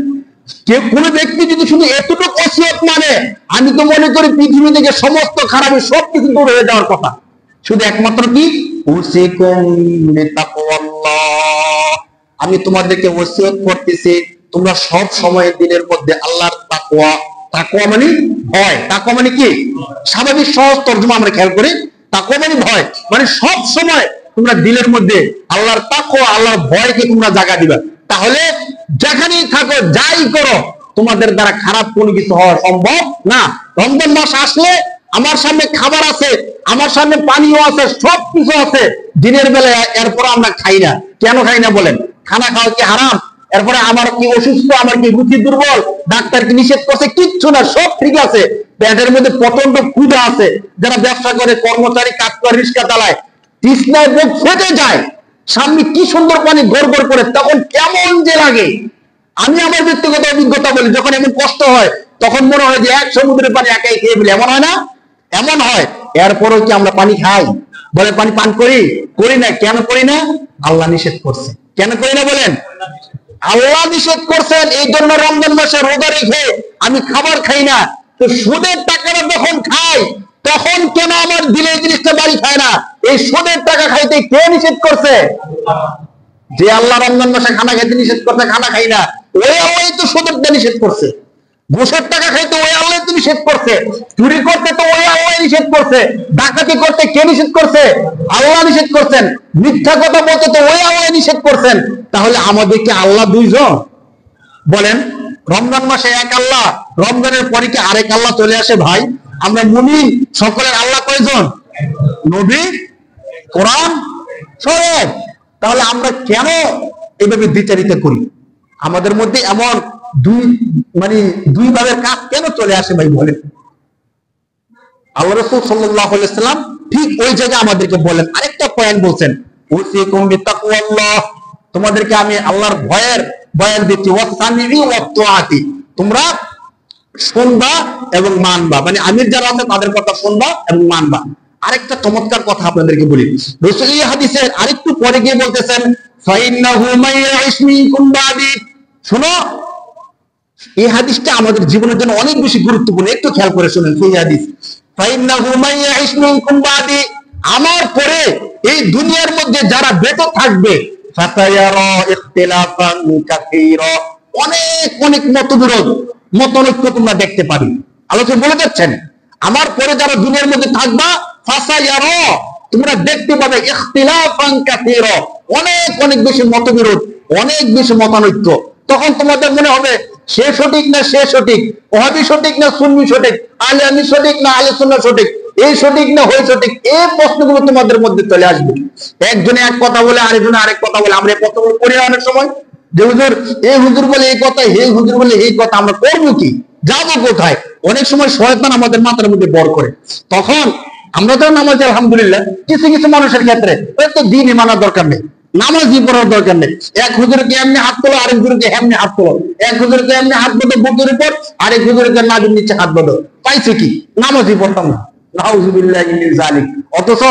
কেউ কোন ব্যক্তি যদি শুধু এতটুকু ওসিয়ত মানে, আমি তো মনে করি পৃথিবী থেকে সমস্ত খারাপি সবকিছু দূর হয়ে যাওয়ার কথা। শুধু একমাত্র কি আমি তোমাদেরকে ওসিয়ত করতেছি, তোমরা সব সময় দিনের মধ্যে আল্লাহর তাকওয়া, তাকওয়া মানে ভয়, তাকওয়া মানে কি? স্বাভাবিক সহজ তর্জমা আমরা খেয়াল করি, তাকওয়া মানে ভয়, মানে সব সময় তোমরা দিলের মধ্যে আল্লাহর তাকওয়া, আল্লাহর ভয়কে তোমরা জায়গা দিবা। তাহলে যেখানেই থাকো, যাই করো, তোমাদের দ্বারা খারাপ কোনো কিছু হওয়া সম্ভব না। রমজান মাস আসলে আমার সামনে খাবার আছে, আমার সামনে পানিও আছে, সবকিছু আছে দিনের বেলায়, এরপর আমরা খাই না। কেন খাই না বলেন? খানা খাওয়া কি হারাম? এরপরে আমার কি অসুস্থ, আমার কি রুচি দুর্বল, ডাক্তার কি নিষেধ করছে? কিচ্ছু না, সব ঠিক আছে। পেটের মধ্যে প্রচন্ড ক্ষুধা আছে। যারা ব্যবসা করে, কর্মচারী কাজ করে, রিক্সা চালায়, তৃষ্ণায় বুক ফেটে যায়, সামনে কি সুন্দর পানি গড়গড় করে, তখন কেমন যে লাগে। আমি আমার ব্যক্তিগত অভিজ্ঞতা বলি, যখন এমন কষ্ট হয় তখন মনে হয় যে এক সমুদ্রের পানি একাই খেয়ে ফেলি, এমন হয় না? এমন হয়। এরপরও কি আমরা পানি খাই? বলে পানি পান করি? করি না। কেন করি না? আল্লাহ নিষেধ করছে। কেন করি না বলেন? আল্লাহ নিষেধ করছেন, এই জন্য রমজান মাসে রোজা রেখে আমি খাবার খাই না। তো সুদের টাকাটা যখন খাই, তখন কেন আমার দিলে জিনিসটা বাড়ি খায় না? এই সুদের টাকা খাইতে কে নিষেধ করছে? যে আল্লাহ রমজান মাসে খানা খাইতে নিষেধ করছে, খানা খাই না, ওই আল্লাহ তো সুদের নিষেধ করছে। ঘুষের টাকা খাইতে ওই আল্লাহ তো নিষেধ করছে। চুরি করতে তো ওই আল্লাহ নিষেধ করছে। ডাকাতি করতে কে নিষেধ করছে? আল্লাহ নিষেধ করছেন। মিথ্যা কথা বলতে তো ওই আল্লাহ নিষেধ করছেন। তাহলে আমাদেরকে আল্লাহ দুইজন বলেন? রমজান মাসে এক আল্লাহ, রমজানের পরে কি আরেক আল্লাহ চলে আসে? ভাই আমরা মুমিন, সকলের আল্লাহ কয়জন? নবী, কোরআন, সব। তাহলে আমরা কেন এভাবে দ্বিচারিতা করি? আমাদের মধ্যে এমন দুই ভাবের কাজ কেন চলে আসে ভাই বলেন? আল্লাহ রাসূল সাল্লাল্লাহু আলাইহি ওয়াসাল্লাম ঠিক ওই জায়গায় আমাদেরকে বলেন, আরেকটা পয়েন্ট বলছেন, উসিকুম বিতাকওয়াল্লাহ, তোমাদেরকে আমি আল্লাহর ভয়ের বয়ান দিচ্ছি, ওয়াসামি'i ওয়াতআতি, তোমরা শুনবা এবং মানবা, মানে আমির যারা আছে তাদের কথা শুনবা এবং মানবা। আরেকটা চমৎকার কথা আপনাদেরকে বলি, রাসূল এই হাদিসের আরেকটু পরে গিয়ে বলতেছেন, ফাইন্নাহু মাইয়াইশ মিনকুম বাদি। শোনো, এই হাদিসটা আমাদের জীবনের জন্য অনেক বেশি গুরুত্বপূর্ণ, একটু খেয়াল করে শুনেন। এই হাদিস, ফাইন্নাহু মাইয়াইশ মিনকুম বাদি, আমার পরে এই দুনিয়ার মধ্যে যারা বেঁচে থাকবে, ফাতায়ারা ইখতিলাফান কাসীরা, অনেক অনেক মতবিরোধ, মতানৈক্য তোমরা দেখতে পাবে। আলোচনা বলে যাচ্ছেন, আমার পরে যারা দুনিয়ার মধ্যে থাকবা, ফাসায়ারা, তোমরা দেখতে পাবে ইখতিলাফান কাসীরা, অনেক অনেক বেশি মতবিরোধ, অনেক বেশি মতানৈক্য। তখন তোমাদের মনে হবে সে সঠিক না সে সঠিক, ওয়াহাবি সঠিক না সুন্নি সঠিক, আহলে হাদিস সঠিক না আহলে সুন্নাহ সঠিক, এই সঠিক না ওই সঠিক, এই প্রশ্নগুলো তোমাদের মধ্যে চলে আসবে। একজনে এক কথা বলে, আরেকজনে আরেক কথা বলে। আমরা এই কথাগুলো করি না অনেক সময়, যে হুজুর এই হুজুর বলে এই কথা, এই হুজুর বলে এই কথা, আমরা করবো কি, যাবো কোথায়? অনেক সময় শয়তান আমাদের মাথার মধ্যে বর করে। তখন আমরা তো নামাজ, আলহামদুলিল্লাহ, কিছু কিছু মানুষের ক্ষেত্রে তো দিনই মানার দরকার নেই, নামাজই পড়ার দরকার নেই। এক হুজুরকে এমনি হাত তোলো, আরেক হুজুরকে এমনি হাত তোলো, এক হুজুরকে এমনি হাত বাঁধো বুকের উপর, আরেক হুজুরকে নাভির নিচে হাত বাঁধো, পাইছে কি? নামাজই পড়তাম না, নাউযুবিল্লাহি মিন যালিক। অথচ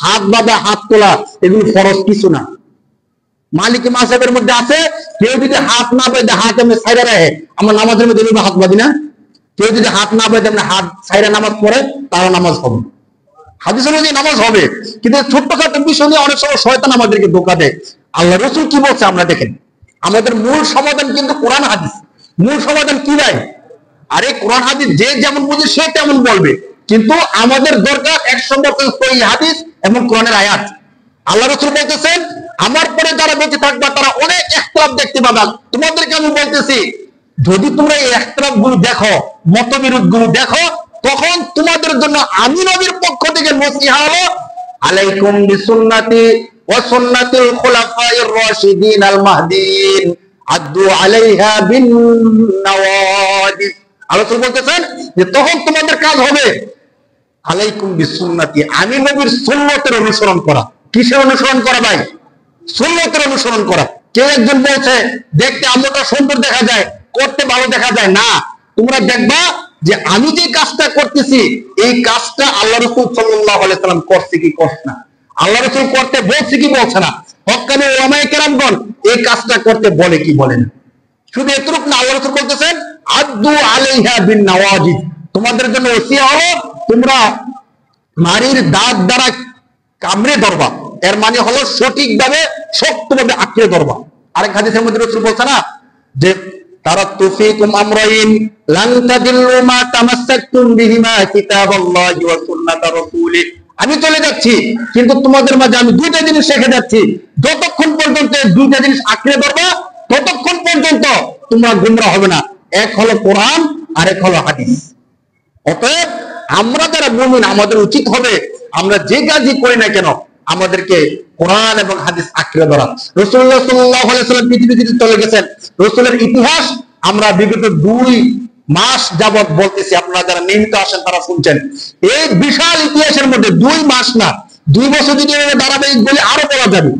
হাত বাঁধা, হাত তোলা এগুলো ফরজ কিছু না। মালিকি মাযহাবের মধ্যে আছে, কেউ যদি হাত না বেঁধে হাত এমনি ছাইড়া রাখে, আমরা নামাজের মধ্যে হাত বাঁধি না, কেউ যদি হাত না পায় তেমনি হাত ছাইরা নামাজ পড়ে তারও নামাজ হবে, হাদিস অনুযায়ী নামাজ হবে। কিন্তু ছোট্টখাটো বিষয় নিয়ে অনেক সময় শয়তান আমাদেরকে ধোঁকা দেয়। আল্লাহ রাসূল কি বলছে আমরা দেখেন, আমাদের মূল সমাধান কিন্তু কোরআন হাদিস। মূল সমাধান কি ভাই? আরে কোরআন হাদিস যে যেমন বুঝে সে তেমন বলবে, কিন্তু আমাদের দরকার 100% সহিহ হাদিস এবং কোরআনের আয়াত। আল্লাহ রাসূল বলতেছেন আমার পরে যারা বেঁচে থাকবে তারা অনেক ইখতিলাফ দেখতে পাবে। তোমাদেরকে আমি বলতেছি যদি তোমরা এই ইখতিলাফ গুলো দেখো, মতবিরোধ গুলো দেখো, তখন তোমাদের জন্য আমি নবীর পক্ষ থেকে নসিহত হলো আলাইকুম বিসুন্নতি ওয়া সুন্নাতিল খুলাফায়ে রাশিদিন আল মাহদিয়িন আদু আলাইহা বিন নওয়াজিজ। আল্লাহ বলতেছেন যে তখন তোমাদের কাজ হবে আলাইকুম বিসুন্নতি, আমি নবীর সুন্নতের অনুসরণ করা। কিসের অনুসরণ করা ভাই? সুন্নতের অনুসরণ করা। কেউ একজন বলছে দেখতে আমলটা সুন্দর দেখা যায়, করতে ভালো দেখা যায় না, তোমরা দেখবা যে আমি যে কাজটা করতেছি এই কাজটা আল্লাহ রাসূল সাল্লাল্লাহু আলাইহি সাল্লাম করছে কি করছে না, আল্লাহ রাসূল করতে বলছে কি বলছে না, হক্কানি উলামায়ে কেরামগণ এই কাজটা করতে বলে কি বলে না। শুধু এতটুকু না, আল্লাহ রাসূল বলতেছেন আদু আলাইহা বিন নওয়াজিদ, তোমাদের জন্য ওসিয়া হলো তোমরা নারীর দাঁত দ্বারা কামড়ে ধরবা। এর মানে হলো সঠিকভাবে শক্তভাবে আঁকড়ে ধরবা। আরেক হাদিসের মধ্যে রাসূল বলছে না যে তারাকতু ফীকুম আমরাইন লান তাদিল্লু মা তামাসসাকতুম বিহিমা কিতাবাল্লাহি ওয়া সুন্নাতা রাসূলিহি, আমি চলে যাচ্ছি কিন্তু তোমাদের মাঝে আমি দুইটা জিনিস রেখে যাচ্ছি, যতক্ষণ পর্যন্ত এই দুইটা জিনিস আঁকড়ে ধরবা ততক্ষণ পর্যন্ত তোমরা গোমরা হবে না। এক হলো কোরআন আর এক হলো হাদিস। অতএব আমরা যারা মুমিন আমাদের উচিত হবে আমরা যে কাজই করি না কেন আমাদেরকে কোরআন এবং হাদিস আঁকড়ে ধরা। রাসূলুল্লাহ সাল্লাল্লাহু আলাইহি ওয়াসাল্লাম পৃথিবী থেকে চলে গেছেন, রাসূলের ইতিহাস আমরা বিগত 2 মাস যাবত বলতেছি, আপনারা যারা নিয়মিত আসেন তারা শুনছেন। এই বিশাল ইতিহাসের মধ্যে 2 মাস না 2 বছর যদি ধারাবাহিক বলে আরো বলা যাবে,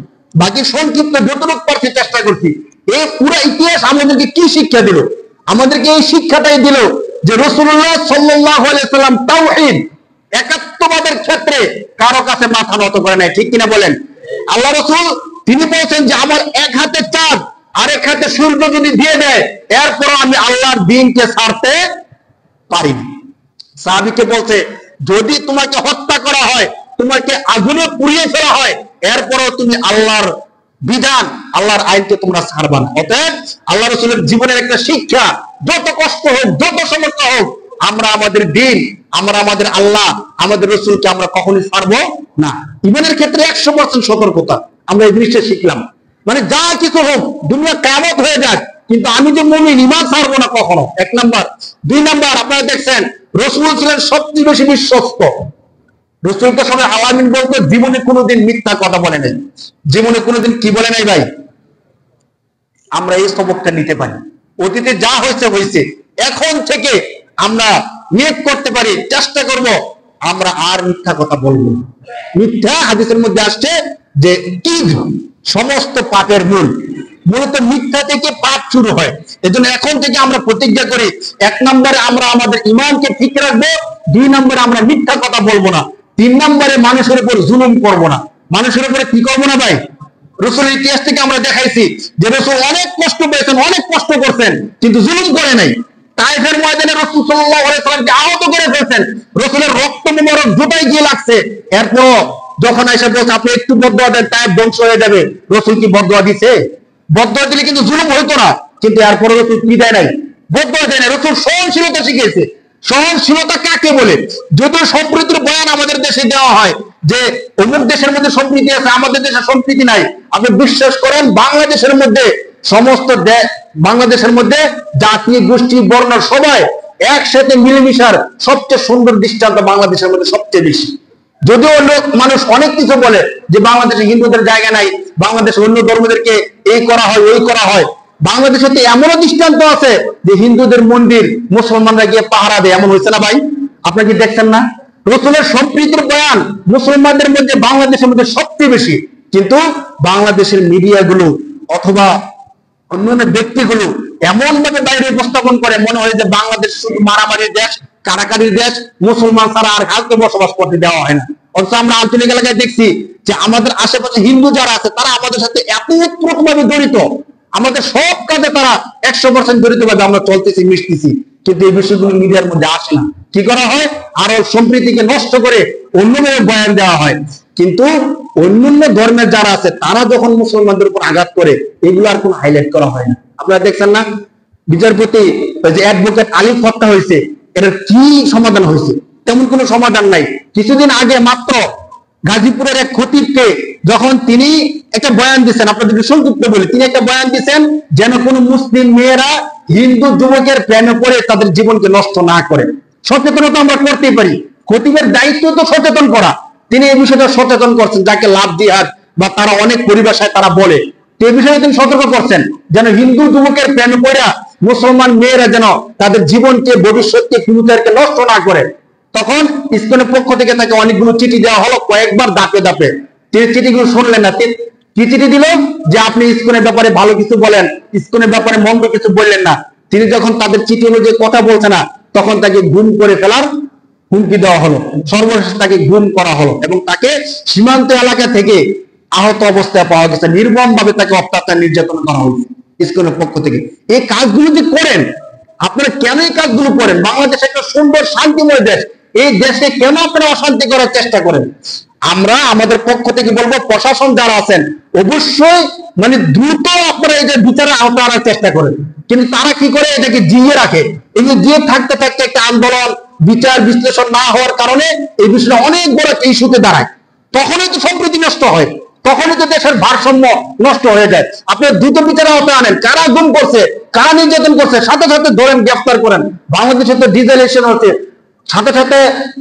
বাকি সংক্ষিপ্ত যতটুকু পারছি চেষ্টা করছি। এই পুরো ইতিহাস আমাদেরকে কি শিক্ষা দিল? আমাদেরকে এই শিক্ষাটাই দিল যে রাসূলুল্লাহ সাল্লাল্লাহু আলাইহি ওয়াসাল্লাম তাওহীদ একাত্মবাদের ক্ষেত্রে কারো কাছে মাথা নত করে নাই, ঠিক কিনা বলেন? আল্লাহ রাসূল তিনি বলেছেন যে আমার এক হাতে চাঁদ আর এক হাতে সূর্য যদি দিয়ে দেয় এরপর আমি আল্লাহর দ্বীনকে ছাড়তে পারি না। সাহাবীকে বলছে যদি তোমাকে হত্যা করা হয়, তোমাকে আগুনে পুড়িয়ে ফেলা হয়, এরপরও তুমি আল্লাহর বিধান আল্লাহর আইনকে তোমরা ছাড়বা না। অতএব আল্লাহ রাসূলের জীবনের একটা শিক্ষা, যত কষ্ট হোক যত সমস্যা হোক আমরা আমাদের দ্বীন, আমরা আমাদের আল্লাহ আমাদের রাসূলকে আমরা কখনোই ছাড়বো না। ঈমানের ক্ষেত্রে 100% সতর্কতা আমরা এই জিনিসটা শিখলাম। মানে যা কিছু হোক দুনিয়া কিয়ামত হয়ে যাক কিন্তু আমি যে মুমিন ঈমান ছাড়বো না কখনো, 1 নাম্বার। 2 নাম্বার আপনারা দেখছেন রাসূল ছিলেন সবচেয়ে বেশি বিশ্বস্ত। রাসূলকে সবাই আলামিন বলতো, জীবনে কোনোদিন মিথ্যা কথা বলে নাই, জীবনে কোনোদিন কি বলে নাই ভাই। আমরা এই সবকটা নিতে পারি, অতীতে যা হয়েছে হয়েছে, এখন থেকে আমরা নিয়ত করতে পারি চেষ্টা করব আমরা আর মিথ্যা কথা বলবো না। মিথ্যা হাদিসের মধ্যে আসছে যে ঈদ সমস্ত পাপের মূল, মূলত মিথ্যা থেকে পাপ শুরু হয়। এজন্য এখন থেকে আমরা প্রতিজ্ঞা করি 1 নম্বরে আমরা আমাদের ঈমানকে ঠিক রাখবো, 2 নম্বরে আমরা মিথ্যা কথা বলবো না, 3 নম্বরে মানুষের উপর জুলুম করবো না। মানুষের উপরে কি করবো না ভাই? রাসূলের ইতিহাস থেকে আমরা দেখাইছি যে রাসূল অনেক কষ্ট পেয়েছেন, অনেক কষ্ট করছেন কিন্তু জুলুম করে নাই। তায়েফের ময়দানে রাসূল সাল্লাল্লাহু আলাইহি ওয়াসাল্লামকে আহত করে ফেলছেন, রাসূলের রক্ত মোবারক জুতায় গিয়ে লাগছে। এরপর যখন আয়েশা বলছে আপনি একটু বদদুয়া দেন তায়েফ ধ্বংস হয়ে যাবে, রাসূল কি বদদুয়া দিছে? বদদুয়া দিলে কিন্তু জুলুম হইতো না, কিন্তু এরপর রাসূল কি দেয় নাই? বদদুয়া দেয় নাই। রাসূল সহনশীলতা শিখিয়েছে। সহনশীলতা কাকে বলে? যদিও সম্প্রীতির বয়ান আমাদের দেশে দেওয়া হয় যে অমুক দেশের মধ্যে সম্প্রীতি আছে, আমাদের দেশে সম্প্রীতি নাই। আপনি বিশ্বাস করেন বাংলাদেশের মধ্যে সমস্ত বাংলাদেশের মধ্যে জাতি গোষ্ঠী বর্ণ সবাই একসাথে মিলেমিশার সবচেয়ে সুন্দর দৃষ্টান্ত বাংলাদেশের মধ্যে সবচেয়ে বেশি। যদিও মানুষ অনেক কিছু বলে যে বাংলাদেশে হিন্দুদের জায়গা নাই, বাংলাদেশে অন্য ধর্মদেরকে এই করা হয় ওই করা হয়, বাংলাদেশে তো এমনও দৃষ্টান্ত আছে যে হিন্দুদের মন্দির মুসলমানরা গিয়ে পাহারা দেয়, এমন হয়েছে না ভাই? আপনারা কি দেখছেন না? রাসূলের সম্প্রীতির বয়ান মুসলমানদের মধ্যে বাংলাদেশের মধ্যে সবচেয়ে বেশি, কিন্তু বাংলাদেশের মিডিয়াগুলো অথবা অন্যান্য ব্যক্তিগুলো এমন ভাবে বাইরে উপস্থাপন করে মনে হয় যে বাংলাদেশ শুধু মারামারির দেশ, কারাকারির দেশ, মুসলমান ছাড়া আর কাউকে বসবাস করতে দেওয়া হয় না। অথচ আমরা আঞ্চলিক এলাকায় দেখছি যে আমাদের আশেপাশে হিন্দু যারা আছে তারা আমাদের সাথে এত ওতপ্রোতভাবে জড়িত, আমাদের সব কাজে তারা 100% জড়িত ভাবে আমরা চলতেছি মিশতেছি, কিন্তু এই বিষয়গুলো মিডিয়ার মধ্যে আসে না। কি করা হয়? আরো সম্প্রীতিকে নষ্ট করে অন্যভাবে বয়ান দেওয়া হয়। কিন্তু অন্যান্য ধর্মের যারা আছে তারা যখন মুসলমানদের উপর আঘাত করে, এগুলো আর কোনো হাইলাইট করা হয় না। আপনারা দেখছেন না বিচারপতি ওই যে অ্যাডভোকেট আলিফ হত্যা হয়েছে, এর কি সমাধান হয়েছে? তেমন কোনো সমাধান নাই। কিছুদিন আগে মাত্র গাজীপুরের এক খতিবকে যখন তিনি একটা বয়ান দিচ্ছেন, আপনাদেরকে সংক্ষিপ্ত বলি, তিনি একটা বয়ান দিচ্ছেন যেন কোনো মুসলিম মেয়েরা হিন্দু যুবকের প্রেমে পড়ে তাদের জীবনকে নষ্ট না করে। সচেতনতা আমরা করতেই পারি, খতিবের দায়িত্ব তো সচেতন করা। তিনি এই বিষয়টা সচেতন করছেন, যাকে লাভ জিহাদ বা তারা অনেক পরিভাষায় তারা বলে, এই বিষয়ে তিনি সতর্ক করছেন যেন হিন্দু যুবকের প্রেমে পড়া মুসলমান মেয়েরা যেন তাদের জীবনকে, ভবিষ্যৎকে, ফিউচারকে নষ্ট না করে। তখন ইসকনের পক্ষ থেকে তাকে অনেকগুলো চিঠি দেওয়া হলো, কয়েকবার ধাপে ধাপে। তিনি চিঠিগুলো শুনলেন না। কি চিঠি দিল? যে আপনি ইসকনের ব্যাপারে ভালো কিছু বলেন, ইসকনের ব্যাপারে মন্দ কিছু বললেন না। তিনি যখন তাদের চিঠি অনুযায়ী কথা বলছে না, তখন তাকে গুম করে ফেলার হুমকি দেওয়া হলো। সর্বশেষ তাকে গুম করা হলো এবং তাকে সীমান্ত এলাকা থেকে আহত অবস্থায় পাওয়া গেছে। নির্মম ভাবে তাকে অত্যাচার নির্যাতন করা হয়েছে ইসকনের পক্ষ থেকে। এই কাজগুলো যে করেন, আপনারা কেন এই কাজগুলো করেন? বাংলাদেশ একটা সুন্দর শান্তিময় দেশ, এই দেশে কেন আপনারা অশান্তি করার চেষ্টা করেন? আমরা আমাদের পক্ষ থেকে বলবো, প্রশাসন যারা আছেন অবশ্যই দ্রুত আপনারা এই যে বিচারের আওতা আনার চেষ্টা করেন। কিন্তু তারা কি করে? এটাকে জিয়ে রাখে। এগুলো জিয়ে থাকতে থাকতে একটা আন্দোলন, বিচার বিশ্লেষণ না হওয়ার কারণে এই বিষয়টা অনেক বড় ইস্যুতে দাঁড়ায়। তখনই তো সম্প্রীতি নষ্ট হয়, তখনই তো দেশের ভারসাম্য নষ্ট হয়ে যায়। আপনি দ্রুত বিচারের আওতায় আনেন, কারা গুম করছে, কারা নির্যাতন করছে, সাথে সাথে ধরেন, গ্রেফতার করেন। বাংলাদেশে তো ডিজেলেশন হচ্ছে, সাথে সাথে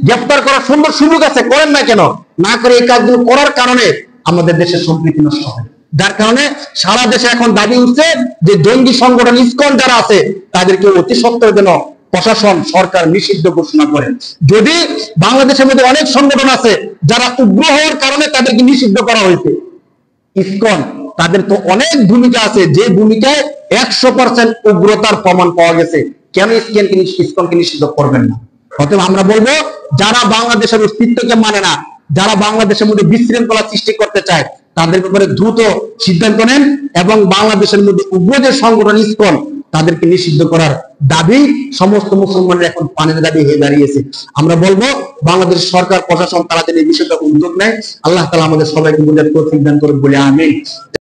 গ্রেফতার করার সুন্দর সুযোগ আছে, করেন না কেন? না করে এই কাজগুলো করার কারণে আমাদের দেশের সম্প্রীতি নষ্ট হয়। যার কারণে সারা দেশে এখন দাবি উঠছে যে জঙ্গি সংগঠন ইসকন যারা আছে তাদেরকে অতি সত্বর যেন প্রশাসন, সরকার নিষিদ্ধ ঘোষণা করে। যদি বাংলাদেশের মধ্যে অনেক সংগঠন আছে যারা উগ্র হওয়ার কারণে তাদেরকে নিষিদ্ধ করা হয়েছে, ইসকন তাদের তো অনেক ভূমিকা আছে, যে ভূমিকায় 100% উগ্রতার প্রমাণ পাওয়া গেছে। কেন ইসকনকে নিষিদ্ধ করবেন না? অতএব আমরা বলবো, যারা বাংলাদেশের অস্তিত্বকে মানে না, যারা বাংলাদেশের মধ্যে বিশৃঙ্খলা সৃষ্টি করতে চায়, তাদের ব্যাপারে দ্রুত সিদ্ধান্ত নেন এবং বাংলাদেশের মধ্যে উগ্র যে সংগঠন ইসকন তাদেরকে নিষিদ্ধ করার দাবি সমস্ত মুসলমানের এখন পানের দাবি হয়ে দাঁড়িয়েছে। আমরা বলবো, বাংলাদেশ সরকার, প্রশাসন তারা যেন এই বিষয়টা উদ্যোগ নেয়। আল্লাহ তাআলা আমাদের সবাইকে বুঝার তৌফিক দান করুন বলে আমিন।